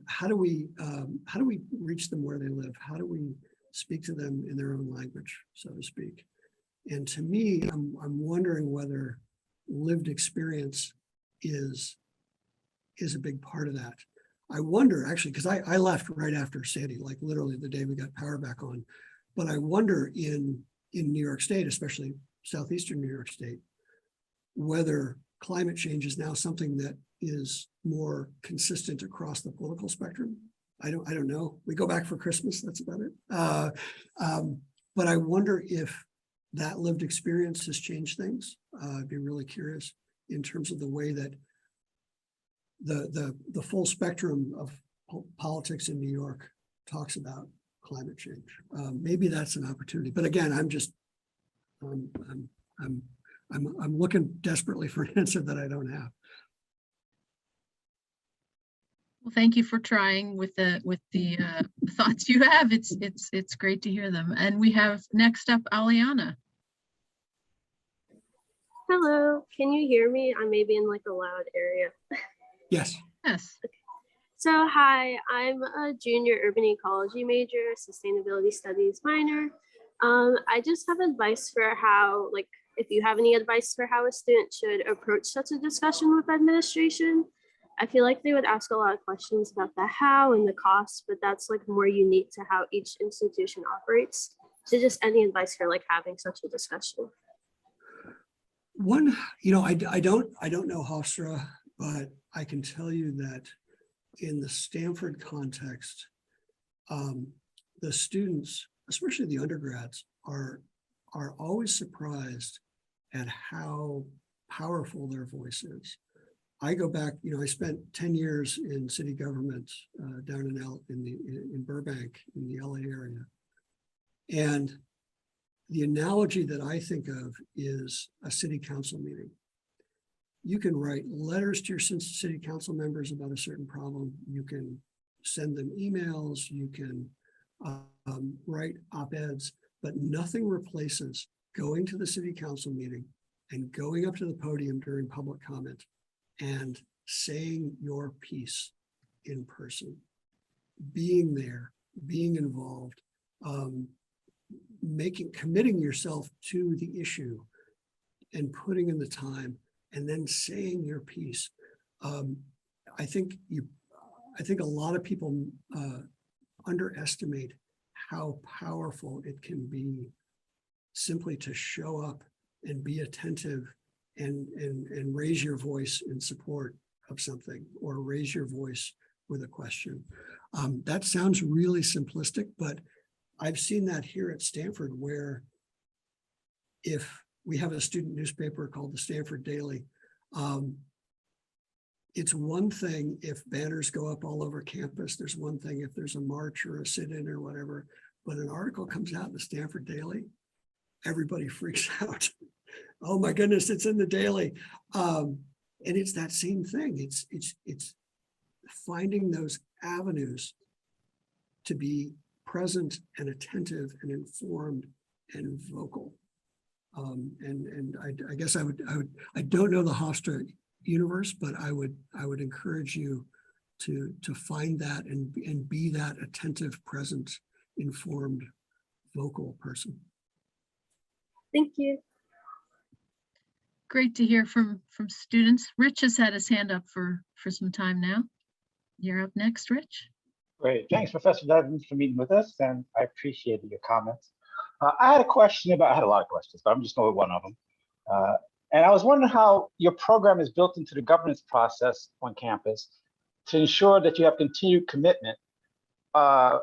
how do we reach them where they live? How do we speak to them in their own language, so to speak? And to me, I'm wondering whether lived experience is a big part of that. I wonder, actually, because I left right after Sandy, like literally the day we got power back on. But I wonder in New York State, especially southeastern New York State, whether climate change is now something that is more consistent across the political spectrum. I don't know. We go back for Christmas, that's about it. But I wonder if that lived experience has changed things. I'd be really curious in terms of the way that the full spectrum of politics in New York talks about climate change. Maybe that's an opportunity. But again, I'm looking desperately for an answer that I don't have. Well, thank you for trying with the thoughts you have. It's great to hear them. And we have next up Aliana. Hello, can you hear me? I may be in like a loud area. Yes. Yes. So hi, I'm a junior urban ecology major, sustainability studies minor. I just have advice for how, like, if you have any advice for how a student should approach such a discussion with administration. I feel like they would ask a lot of questions about the how and the cost, but that's like more unique to how each institution operates. So just any advice for like having such a discussion. One, I don't know Hofstra, but I can tell you that in the Stanford context, the students, especially the undergrads, are always surprised at how powerful their voice is. I go back, I spent 10 years in city government down in Burbank, in the LA area. And the analogy that I think of is a city council meeting. You can write letters to your city council members about a certain problem. You can send them emails. You can write op-eds, but nothing replaces going to the city council meeting and going up to the podium during public comment and saying your piece in person, being there, being involved, committing yourself to the issue and putting in the time and then saying your piece. I think a lot of people underestimate how powerful it can be simply to show up and be attentive and raise your voice in support of something, or raise your voice with a question. That sounds really simplistic, but I've seen that here at Stanford, where if we have a student newspaper called the Stanford Daily, it's one thing if banners go up all over campus. There's one thing if there's a march or a sit-in or whatever, but an article comes out in the Stanford Daily, everybody freaks out. Oh my goodness, it's in the Daily. And it's that same thing. It's finding those avenues to be present and attentive and informed and vocal. And I guess I don't know the Hofstra universe, but I would encourage you to find that and be that attentive, present, informed, vocal person. Thank you. Great to hear from students. Rich has had his hand up for some time now. You're up next, Rich. Great. Thanks, Professor Blevins, for meeting with us, and I appreciated your comments. I had a question about, I had a lot of questions, but I'm just going with one of them. And I was wondering how your program is built into the governance process on campus to ensure that you have continued commitment, for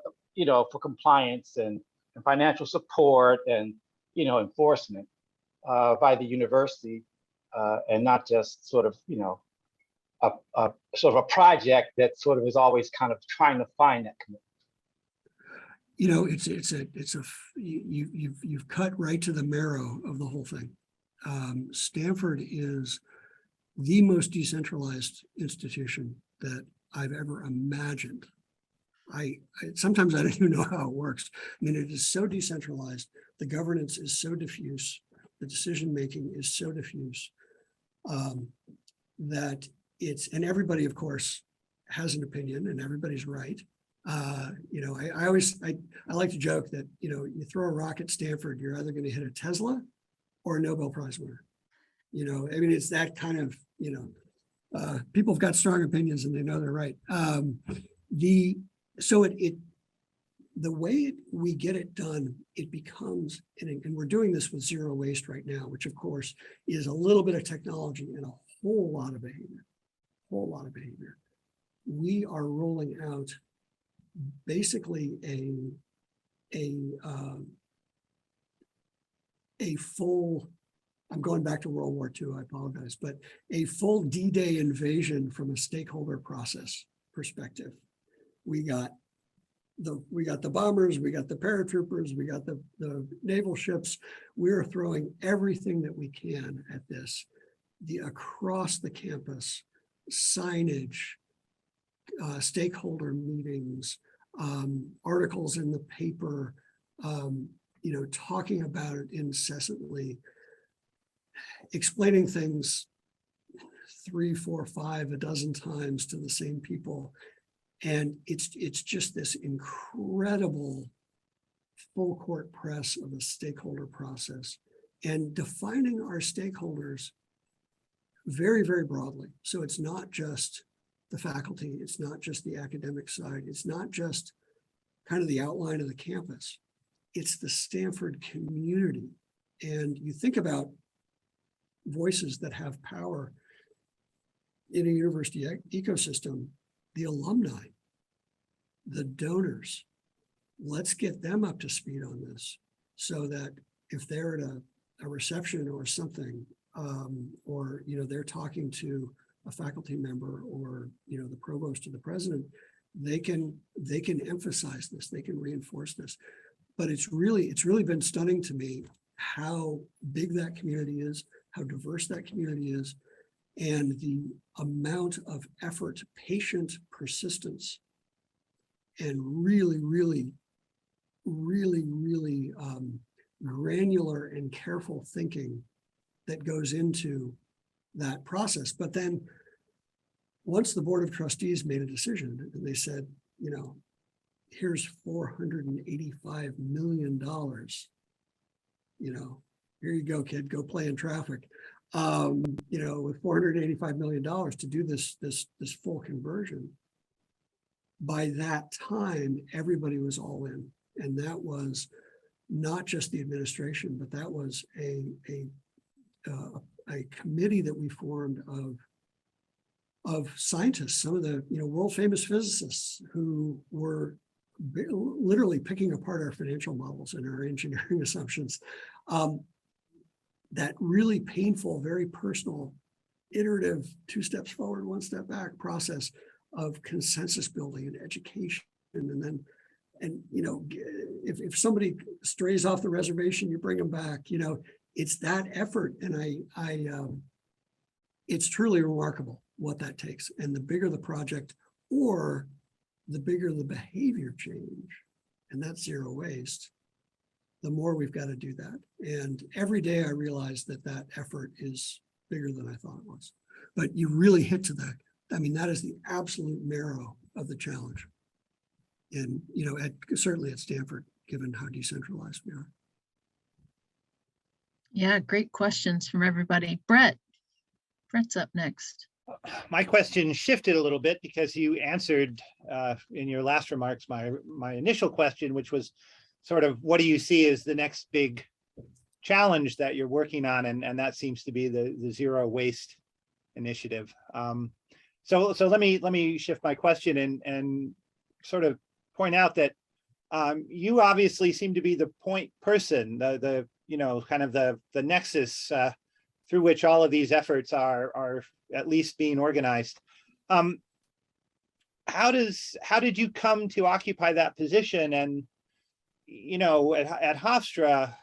compliance and financial support and, enforcement by the university, and not just sort of, a sort of a project that sort of is always kind of trying to find that commitment. You've cut right to the marrow of the whole thing. Stanford is the most decentralized institution that I've ever imagined. Sometimes I don't even know how it works. I mean, it is so decentralized. The governance is so diffuse. The decision-making is so diffuse that and everybody, of course, has an opinion and everybody's right. I like to joke that, you throw a rock at Stanford, you're either going to hit a Tesla or a Nobel Prize winner. I mean, it's that kind of, people have got strong opinions and they know they're right. The way we get it done, it becomes, and we're doing this with zero waste right now, which of course is a little bit of technology and a whole lot of behavior. We are rolling out basically a full, I'm going back to World War II, I apologize, but a full D-Day invasion from a stakeholder process perspective. We got the bombers, we got the paratroopers, we got the naval ships. We're throwing everything that we can at this. Across the campus, signage, stakeholder meetings, articles in the paper, talking about it incessantly, explaining things 3, 4, 5, a dozen times to the same people. And it's just this incredible full court press of a stakeholder process and defining our stakeholders very, very broadly. So it's not just the faculty, it's not just the academic side, it's not just kind of the outline of the campus, it's the Stanford community. And you think about voices that have power in a university ecosystem, the alumni, the donors. Let's get them up to speed on this so that if they're at a reception or something, or they're talking to a faculty member or the provost or the president, they can emphasize this, they can reinforce this. But it's really been stunning to me how big that community is, how diverse that community is, and the amount of effort, patient persistence, and really granular and careful thinking that goes into that process. But then once the Board of Trustees made a decision and they said, here's $485 million, here you go, kid, go play in traffic. With $485 million to do this full conversion. By that time, everybody was all in. And that was not just the administration, but that was a committee that we formed of scientists, some of the world famous physicists who were literally picking apart our financial models and our engineering assumptions. That really painful, very personal, iterative, 2 steps forward, 1 step back process of consensus building and education. And if somebody strays off the reservation, you bring them back. It's that effort, and it's truly remarkable what that takes. And the bigger the project, or the bigger the behavior change, and that's zero waste, the more we've got to do that. And every day I realize that effort is bigger than I thought it was. but you really hit to that. I mean, that is the absolute marrow of the challenge. And, you know, certainly at Stanford, given how decentralized we are. Yeah, great questions from everybody. Brett's up next. My question shifted a little bit because you answered in your last remarks my initial question, which was sort of what do you see as the next big challenge that you're working on, and that seems to be the zero waste initiative. So let me shift my question and sort of point out that you obviously seem to be the point person, the you know, kind of the nexus through which all of these efforts are at least being organized. How did you come to occupy that position? And, you know, at Hofstra,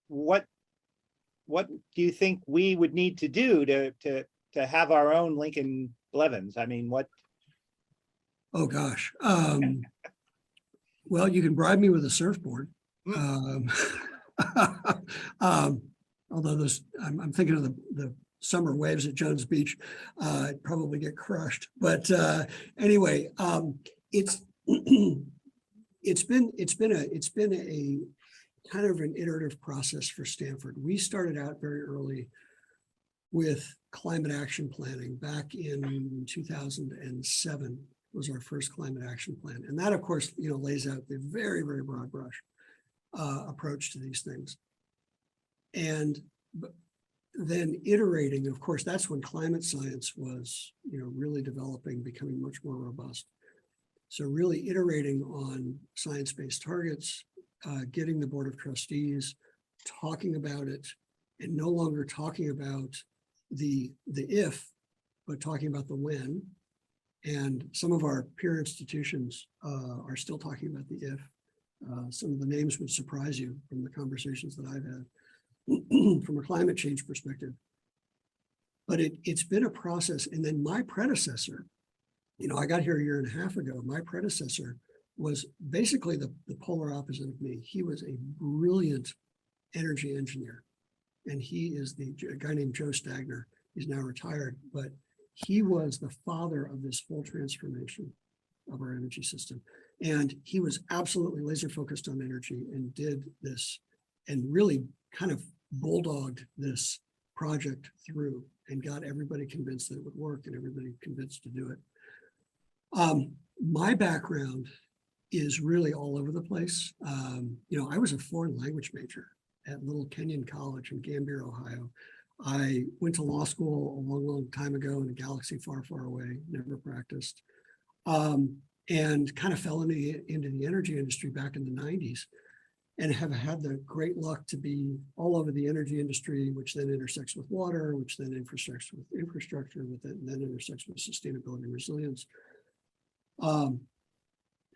what do you think we would need to do to have our own Lincoln Bleveans? I mean, what? Oh, gosh. Well, you can bribe me with a surfboard. Although those, I'm thinking of the summer waves at Jones Beach, I'd probably get crushed. But anyway, it's been a kind of an iterative process for Stanford. We started out very early with climate action planning back in 2007 was our first climate action plan. And that, of course, you know, lays out the very, very broad brush approach to these things. And then iterating, of course, that's when climate science was, you know, really developing, becoming much more robust. So really iterating on science-based targets, getting the board of trustees talking about it, and no longer talking about the if, but talking about the when. And some of our peer institutions are still talking about the if. Some of the names would surprise you from the conversations that I've had from a climate change perspective. But it's been a process. And then my predecessor, you know, I got here a year and a half ago. My predecessor was basically the polar opposite of me. He was a brilliant energy engineer. And he is a guy named Joe Stagner. He's now retired, but he was the father of this full transformation of our energy system. And he was absolutely laser focused on energy and did this and really kind of bulldogged this project through and got everybody convinced that it would work and everybody convinced to do it. My background is really all over the place. You know, I was a foreign language major at Little Kenyon College in Gambier, Ohio. I went to law school a long, long time ago in a galaxy far, far away, never practiced, and kind of fell into the energy industry back in the 90s and have had the great luck to be all over the energy industry, which then intersects with water, which then intersects with infrastructure, and then intersects with sustainability and resilience.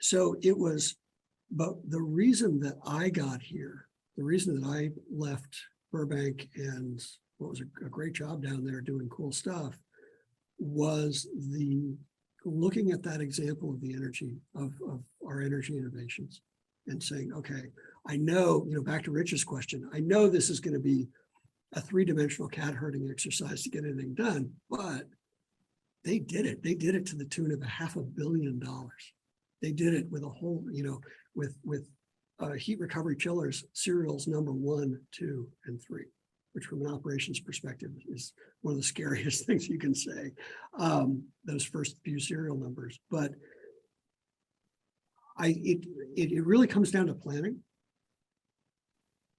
So it was, but the reason that I got here, the reason that I left Burbank and what was a great job down there doing cool stuff, was the looking at that example of the energy of our energy innovations and saying, okay, I know, you know, back to Rich's question, I know this is going to be a three-dimensional cat herding exercise to get anything done, but they did it. They did it to the tune of $500 million. They did it with a whole, you know, with heat recovery chillers, serials number 1, 2, and 3, which from an operations perspective is one of the scariest things you can say, those first few serial numbers. But it really comes down to planning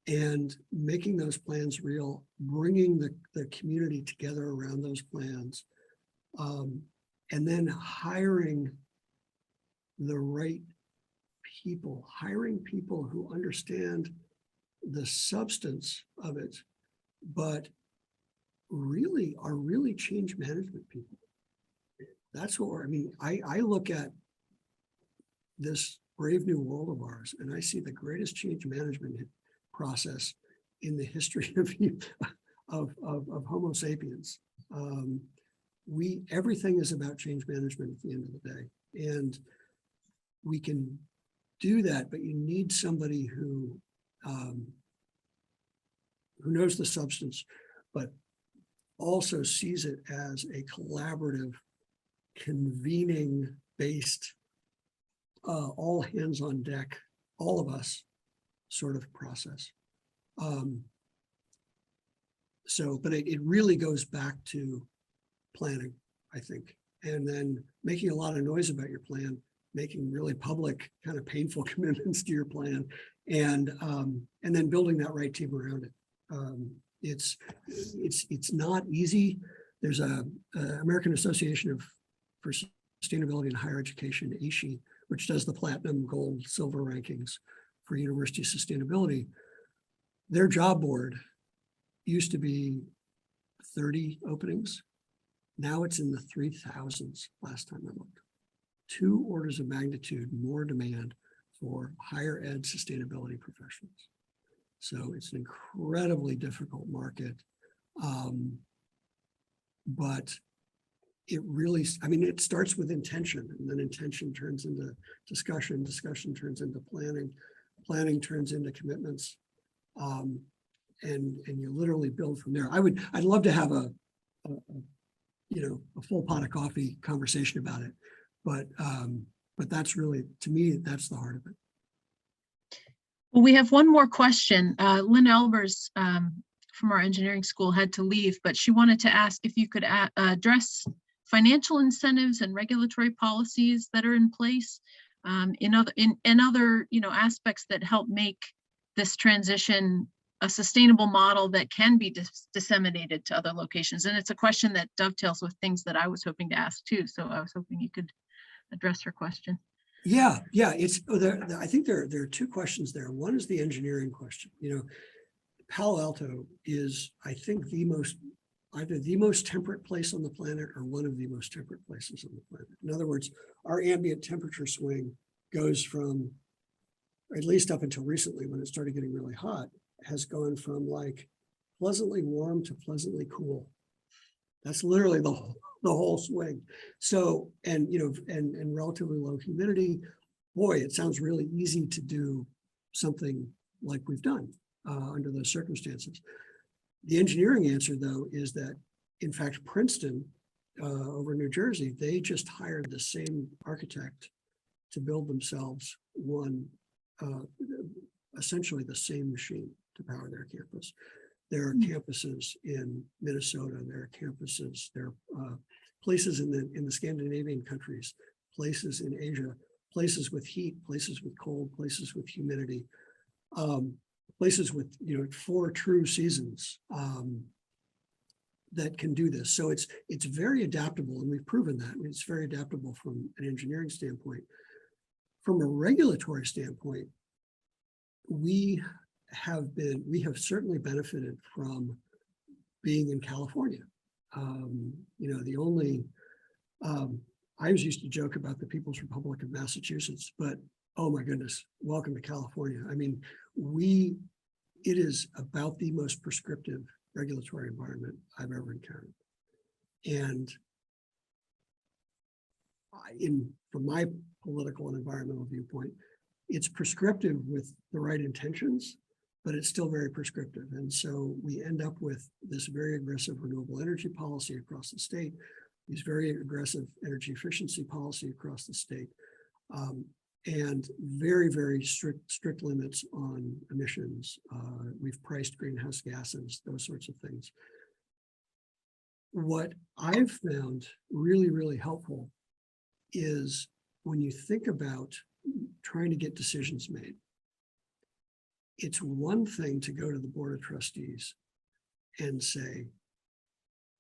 and making those plans real, bringing the community together around those plans, and then hiring the right people, hiring people who understand the substance of it, but really are really change management people. That's what I mean. I look at this brave new world of ours, and I see the greatest change management process in the history of Homo sapiens. Everything is about change management at the end of the day, and we can do that, but you need somebody who knows the substance, but also sees it as a collaborative, convening-based, all hands on deck, all of us sort of process. But it really goes back to planning, I think, and then making a lot of noise about your plan, making really public, kind of painful commitments to your plan, and then building that right team around it. It's not easy. There's a American Association for Sustainability in Higher Education, ASHE, which does the platinum, gold, silver rankings for university sustainability. Their job board used to be 30 openings. Now it's in the 3,000s last time I looked. 2 orders of magnitude more demand for higher ed sustainability professionals. So it's an incredibly difficult market. But it really, I mean, it starts with intention, and then intention turns into discussion, discussion turns into planning, planning turns into commitments. And you literally build from there. I'd love to have a full pot of coffee conversation about it, but that's really, to me, that's the heart of it. Well, we have one more question. Lynn Albers from our engineering school had to leave, but she wanted to ask if you could address financial incentives and regulatory policies that are in place in other aspects that help make this transition a sustainable model that can be disseminated to other locations. And it's a question that dovetails with things that I was hoping to ask too. So I was hoping you could address her question. Yeah. I think there are 2 questions there. One is the engineering question. Palo Alto is, I think, either the most temperate place on the planet or one of the most temperate places on the planet. In other words, our ambient temperature swing goes from, at least up until recently when it started getting really hot, has gone from like pleasantly warm to pleasantly cool. That's literally the whole swing. So, and relatively low humidity. Boy, it sounds really easy to do something like we've done under those circumstances. The engineering answer, though, is that, in fact, Princeton over in New Jersey, they just hired the same architect to build themselves essentially the same machine to power their campus. There are campuses in Minnesota, there are campuses, there are places in the Scandinavian countries, places in Asia, places with heat, places with cold, places with humidity, places with 4 true seasons that can do this. So it's very adaptable, and we've proven that. I mean, it's very adaptable from an engineering standpoint. From a regulatory standpoint, we have certainly benefited from being in California. I always used to joke about the People's Republic of Massachusetts, but oh my goodness, welcome to California. I mean, it is about the most prescriptive regulatory environment I've ever encountered. And from my political and environmental viewpoint, it's prescriptive with the right intentions, but it's still very prescriptive. And so we end up with this very aggressive renewable energy policy across the state, these very aggressive energy efficiency policy across the state, and very, very strict limits on emissions. We've priced greenhouse gases, those sorts of things. What I've found really, really helpful is when you think about trying to get decisions made, it's one thing to go to the Board of Trustees and say,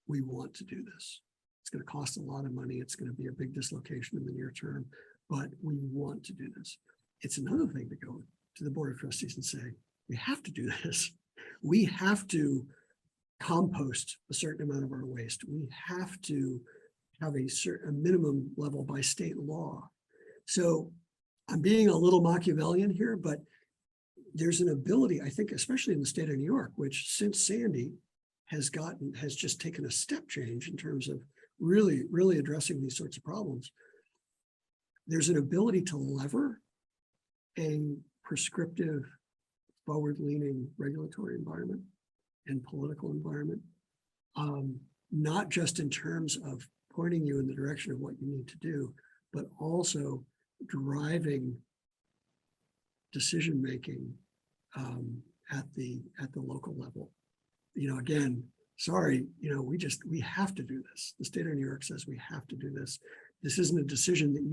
we want to do this. It's going to cost a lot of money. It's going to be a big dislocation in the near term, but we want to do this. It's another thing to go to the Board of Trustees and say, we have to do this. We have to compost a certain amount of our waste. We have to have a minimum level by state law. So I'm being a little Machiavellian here, but there's an ability, I think, especially in the state of New York, which since Sandy has just taken a step change in terms of really, really addressing these sorts of problems. There's an ability to lever a prescriptive, forward-leaning regulatory environment and political environment not just in terms of pointing you in the direction of what you need to do, but also driving decision-making at the local level. Again, sorry, we have to do this. The state of New York says we have to do this. This isn't a decision that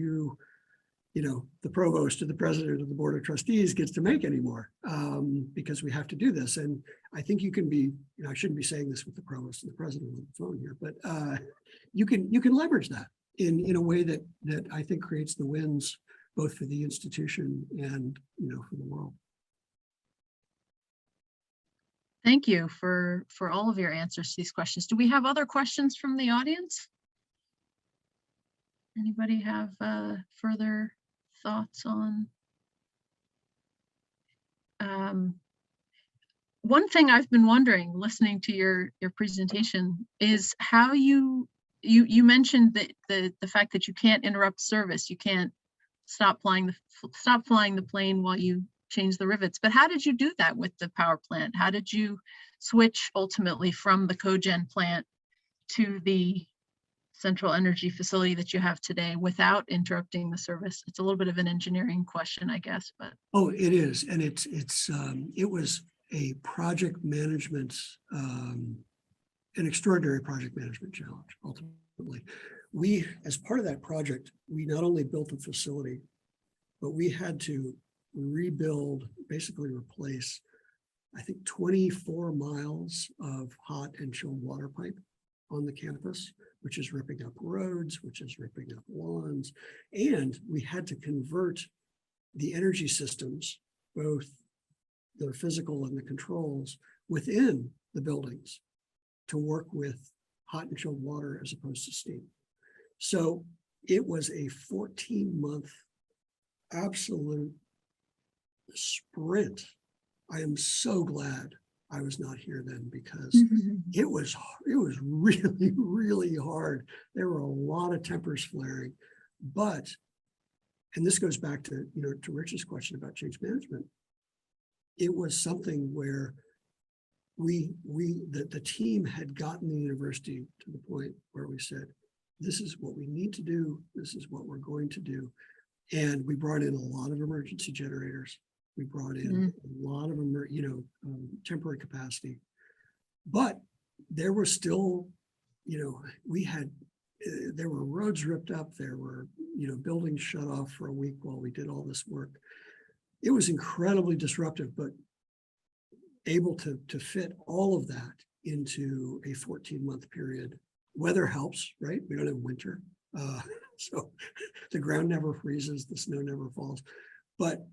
the provost or the president of the board of trustees gets to make anymore, because we have to do this. And I think you can be, I shouldn't be saying this with the provost and the president on the phone here, but you can leverage that in a way that I think creates the wins both for the institution and for the world. Thank you for all of your answers to these questions. Do we have other questions from the audience? Anybody have further thoughts on? One thing I've been wondering, listening to your presentation, is how you mentioned that the fact that you can't interrupt service, you can't stop flying the plane while you change the rivets. But how did you do that with the power plant? How did you switch ultimately from the cogen plant to the central energy facility that you have today without interrupting the service? It's a little bit of an engineering question, I guess, but. Oh, it is. And it was a project management, an extraordinary project management challenge, ultimately. We, as part of that project, we not only built a facility, but we had to rebuild, basically replace, I think 24 miles of hot and chilled water pipe on the campus, which is ripping up roads, which is ripping up lawns. And we had to convert the energy systems, both the physical and the controls within the buildings, to work with hot and chilled water as opposed to steam. So it was a 14-month absolute sprint. I am so glad I was not here then, because it was really, really hard. There were a lot of tempers flaring, but, and this goes back to, to Rich's question about change management. It was something where the team had gotten the university to the point where we said, this is what we need to do. This is what we're going to do. And we brought in a lot of emergency generators. We brought in a lot of temporary capacity, but there was still, there were roads ripped up. There were, buildings shut off for a week while we did all this work. It was incredibly disruptive, but able to fit all of that into a 14-month period. Weather helps, right? We don't have winter. So the ground never freezes, the snow never falls, but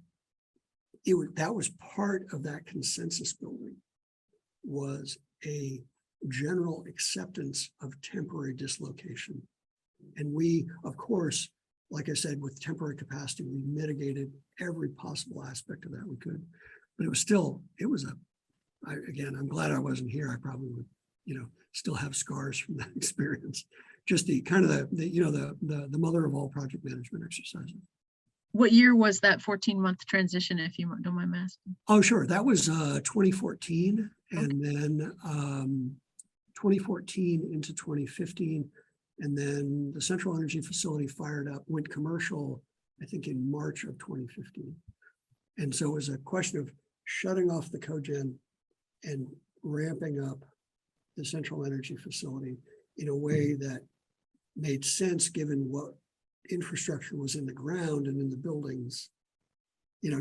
that was part of that consensus building, was a general acceptance of temporary dislocation. And we, of course, like I said, with temporary capacity, we mitigated every possible aspect of that we could, but again, I'm glad I wasn't here. I probably would, still have scars from that experience. Just the kind of the mother of all project management exercises. What year was that 14-month transition, if you don't mind me asking? Oh, sure. That was 2014, and then 2014 into 2015, and then the central energy facility went commercial, I think in March of 2015. And so it was a question of shutting off the cogen and ramping up the central energy facility in a way that made sense given what infrastructure was in the ground and in the buildings,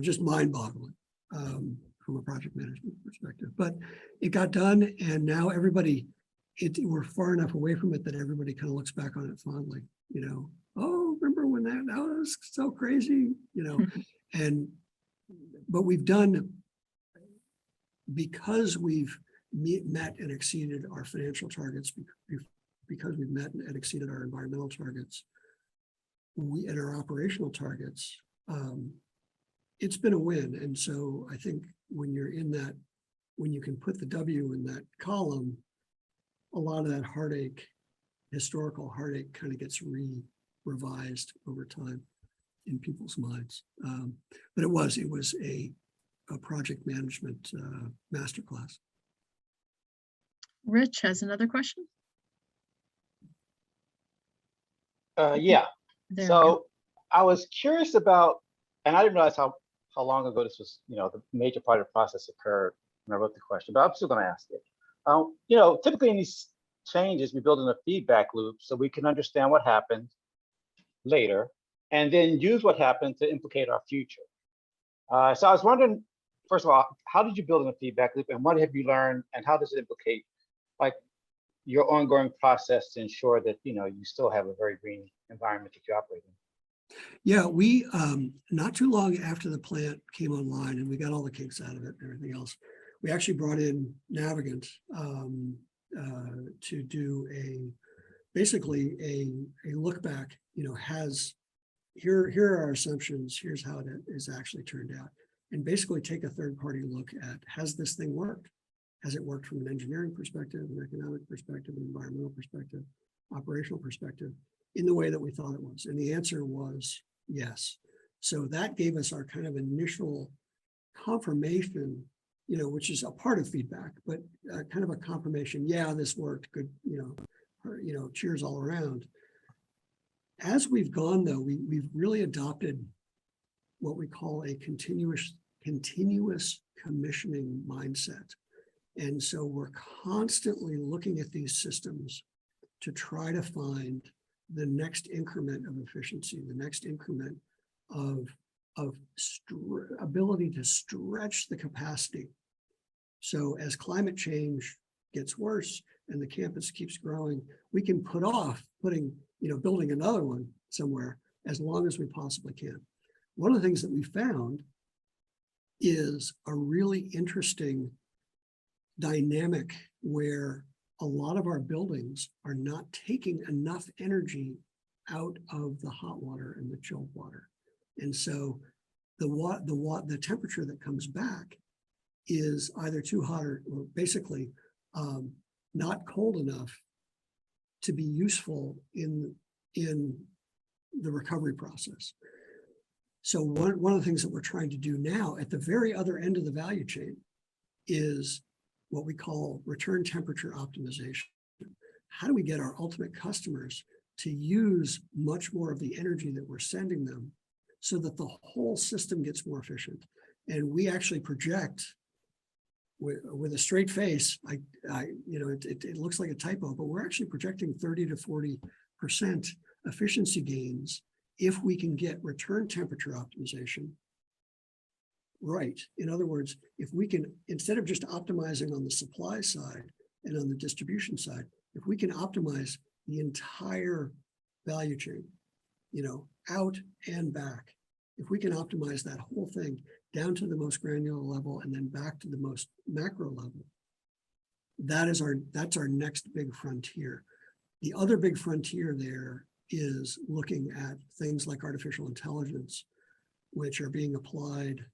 just mind-boggling from a project management perspective. But it got done, and now we're far enough away from it that everybody kind of looks back on it fondly. Oh, remember when that was so crazy, but we've done, because we've met and exceeded our financial targets, because we've met and exceeded our environmental targets, and our operational targets, it's been a win. And so I think when you're in that, when you can put the W in that column, a lot of that historical heartache kind of gets revised over time in people's minds. But it was a project management masterclass. Rich has another question. Yeah. There we go. So I was curious about, and I didn't realize how long ago this was, the major part of the process occurred when I wrote the question, but I'm still going to ask it. Typically in these changes, we build in a feedback loop so we can understand what happened later and then use what happened to implicate our future. So I was wondering, first of all, how did you build in a feedback loop and what have you learned and how does it implicate like your ongoing process to ensure that, you still have a very green environment that you operate in? Yeah, we, not too long after the plant came online and we got all the kinks out of it and everything else, we actually brought in Navigant to do basically a look back, here are our assumptions, here's how it is actually turned out. And basically take a third-party look at, has this thing worked? Has it worked from an engineering perspective, an economic perspective, an environmental perspective, operational perspective, in the way that we thought it was? And the answer was yes. So that gave us our kind of initial confirmation, which is a part of feedback, but kind of a confirmation, yeah, this worked, good, cheers all around. As we've gone though, we've really adopted what we call a continuous commissioning mindset. And so we're constantly looking at these systems to try to find the next increment of efficiency, the next increment of ability to stretch the capacity. So as climate change gets worse and the campus keeps growing, we can put off building another one somewhere as long as we possibly can. One of the things that we found is a really interesting dynamic where a lot of our buildings are not taking enough energy out of the hot water and the chilled water. And so the temperature that comes back is either too hot or basically not cold enough to be useful in the recovery process. So one of the things that we're trying to do now at the very other end of the value chain is what we call return temperature optimization. How do we get our ultimate customers to use much more of the energy that we're sending them so that the whole system gets more efficient? And we actually project with a straight face, it looks like a typo, but we're actually projecting 30 to 40% efficiency gains if we can get return temperature optimization right. In other words, if we can, instead of just optimizing on the supply side and on the distribution side, if we can optimize the entire value chain, out and back, if we can optimize that whole thing down to the most granular level and then back to the most macro level, that's our next big frontier. The other big frontier there is looking at things like artificial intelligence, which are being applied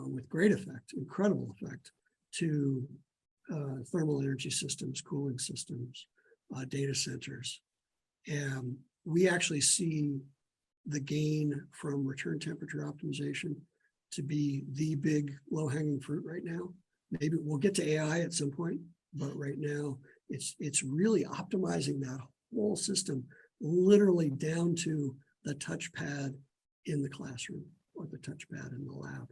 with great effect, incredible effect, to thermal energy systems, cooling systems, data centers. And we actually see the gain from return temperature optimization to be the big low-hanging fruit right now. Maybe we'll get to AI at some point, but right now it's really optimizing that whole system, literally down to the touchpad in the classroom or the touchpad in the lab.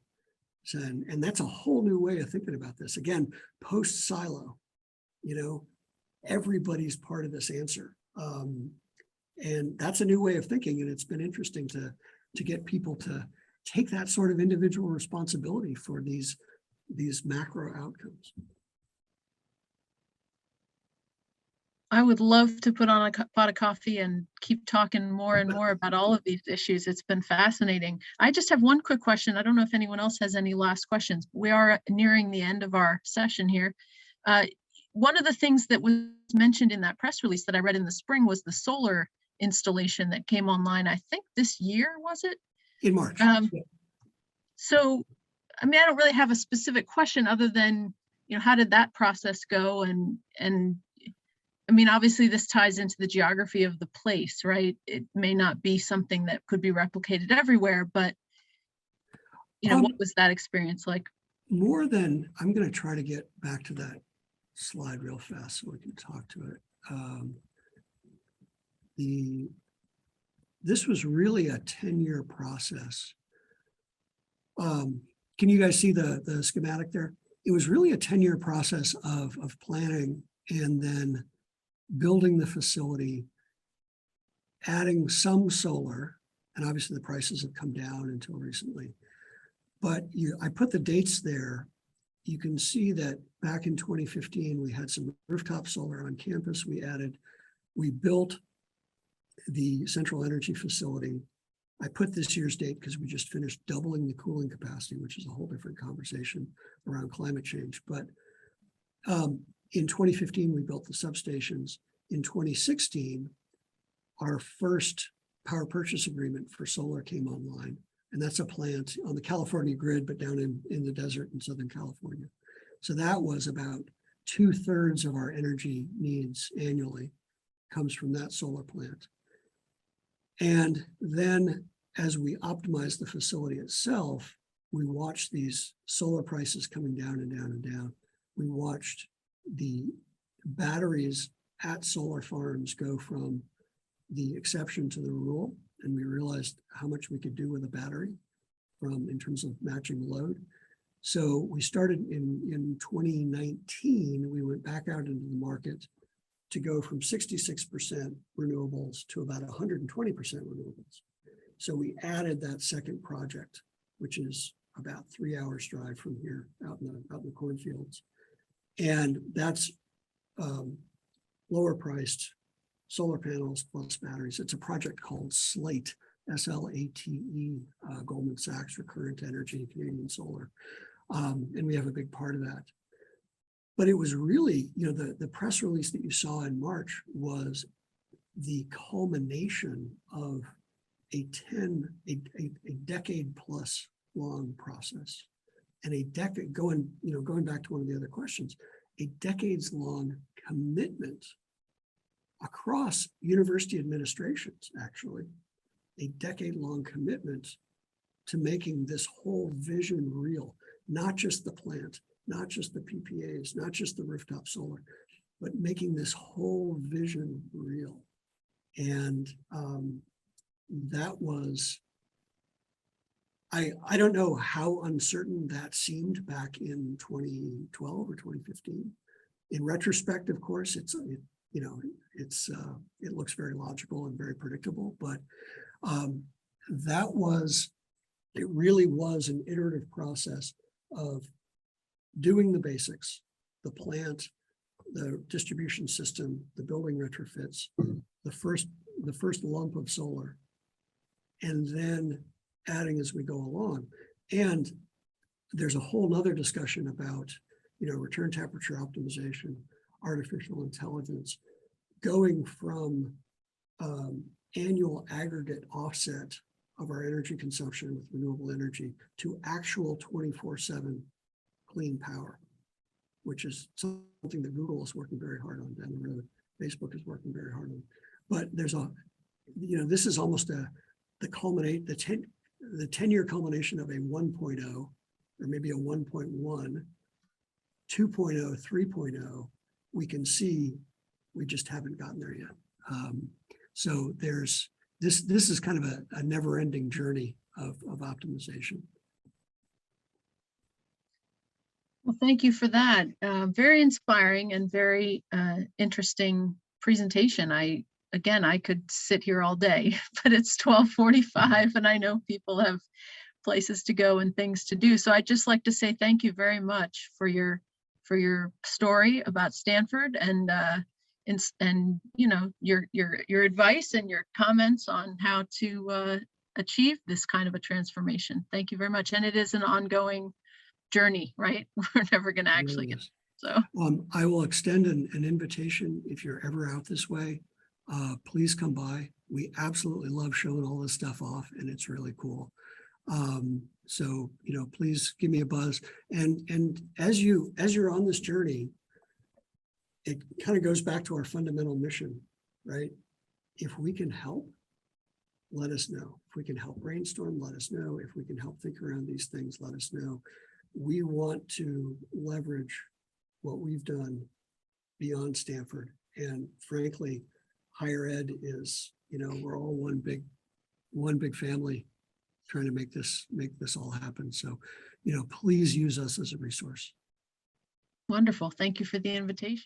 So, and that's a whole new way of thinking about this. Again, post-silo, everybody's part of this answer. And that's a new way of thinking. And it's been interesting to get people to take that sort of individual responsibility for these macro outcomes. I would love to put on a pot of coffee and keep talking more and more about all of these issues. It's been fascinating. I just have one quick question. I don't know if anyone else has any last questions. We are nearing the end of our session here. One of the things that was mentioned in that press release that I read in the spring was the solar installation that came online, I think this year, was it? In March. So, I mean, I don't really have a specific question other than, how did that process go? And I mean, obviously this ties into the geography of the place, right? It may not be something that could be replicated everywhere, but what was that experience like? I'm going to try to get back to that slide real fast so we can talk to it. This was really a 10-year process. Can you guys see the schematic there? It was really a 10-year process of planning and then building the facility, adding some solar, and obviously the prices have come down until recently. But I put the dates there. You can see that back in 2015, we had some rooftop solar on campus. We built the central energy facility. I put this year's date because we just finished doubling the cooling capacity, which is a whole different conversation around climate change. But in 2015, we built the substations. In 2016, our first power purchase agreement for solar came online. And that's a plant on the California grid, but down in the desert in Southern California. So that was about 2/3 of our energy needs annually comes from that solar plant. And then as we optimized the facility itself, we watched these solar prices coming down and down and down. We watched the batteries at solar farms go from the exception to the rule. And we realized how much we could do with a battery in terms of matching load. So we started in 2019, we went back out into the market to go from 66% renewables to about 120% renewables. So we added that second project, which is about 3 hours drive from here out in the cornfields. And that's lower priced solar panels plus batteries. It's a project called SLATE, S-L-A-T-E, Goldman Sachs, Recurrent Energy, Canadian Solar. And we have a big part of that. But it was really, the press release that you saw in March was the culmination of a decade plus long process. And a decade, going back to one of the other questions, a decades long commitment across university administrations, actually, a decade-long commitment to making this whole vision real, not just the plant, not just the PPAs, not just the rooftop solar, but making this whole vision real. And that was, I don't know how uncertain that seemed back in 2012 or 2015. In retrospect, of course, it looks very logical and very predictable, but it really was an iterative process of doing the basics, the plant, the distribution system, the building retrofits, the first lump of solar, and then adding as we go along. And there's a whole nother discussion about, return temperature optimization, artificial intelligence, going from annual aggregate offset of our energy consumption with renewable energy to actual 24/7 clean power, which is something that Google is working very hard on down the road. Facebook is working very hard on. But there's this is almost the 10-year culmination of a 1.0, or maybe a 1.1, 2.0, 3.0. We can see we just haven't gotten there yet. So this is kind of a never-ending journey of optimization. Well, thank you for that. Very inspiring and very interesting presentation. I could sit here all day, but it's 12:45 and I know people have places to go and things to do. So I'd just like to say thank you very much for your story about Stanford and your advice and your comments on how to achieve this kind of a transformation. Thank you very much. And it is an ongoing journey, right? We're never going to actually get so. I will extend an invitation if you're ever out this way. Please come by. We absolutely love showing all this stuff off, and it's really cool. So please give me a buzz. And as you're on this journey, it kind of goes back to our fundamental mission, right? If we can help, let us know. If we can help brainstorm, let us know. If we can help think around these things, let us know. We want to leverage what we've done beyond Stanford. And frankly, higher ed is, we're all one big family trying to make this all happen. So, please use us as a resource. Wonderful. Thank you for the invitation.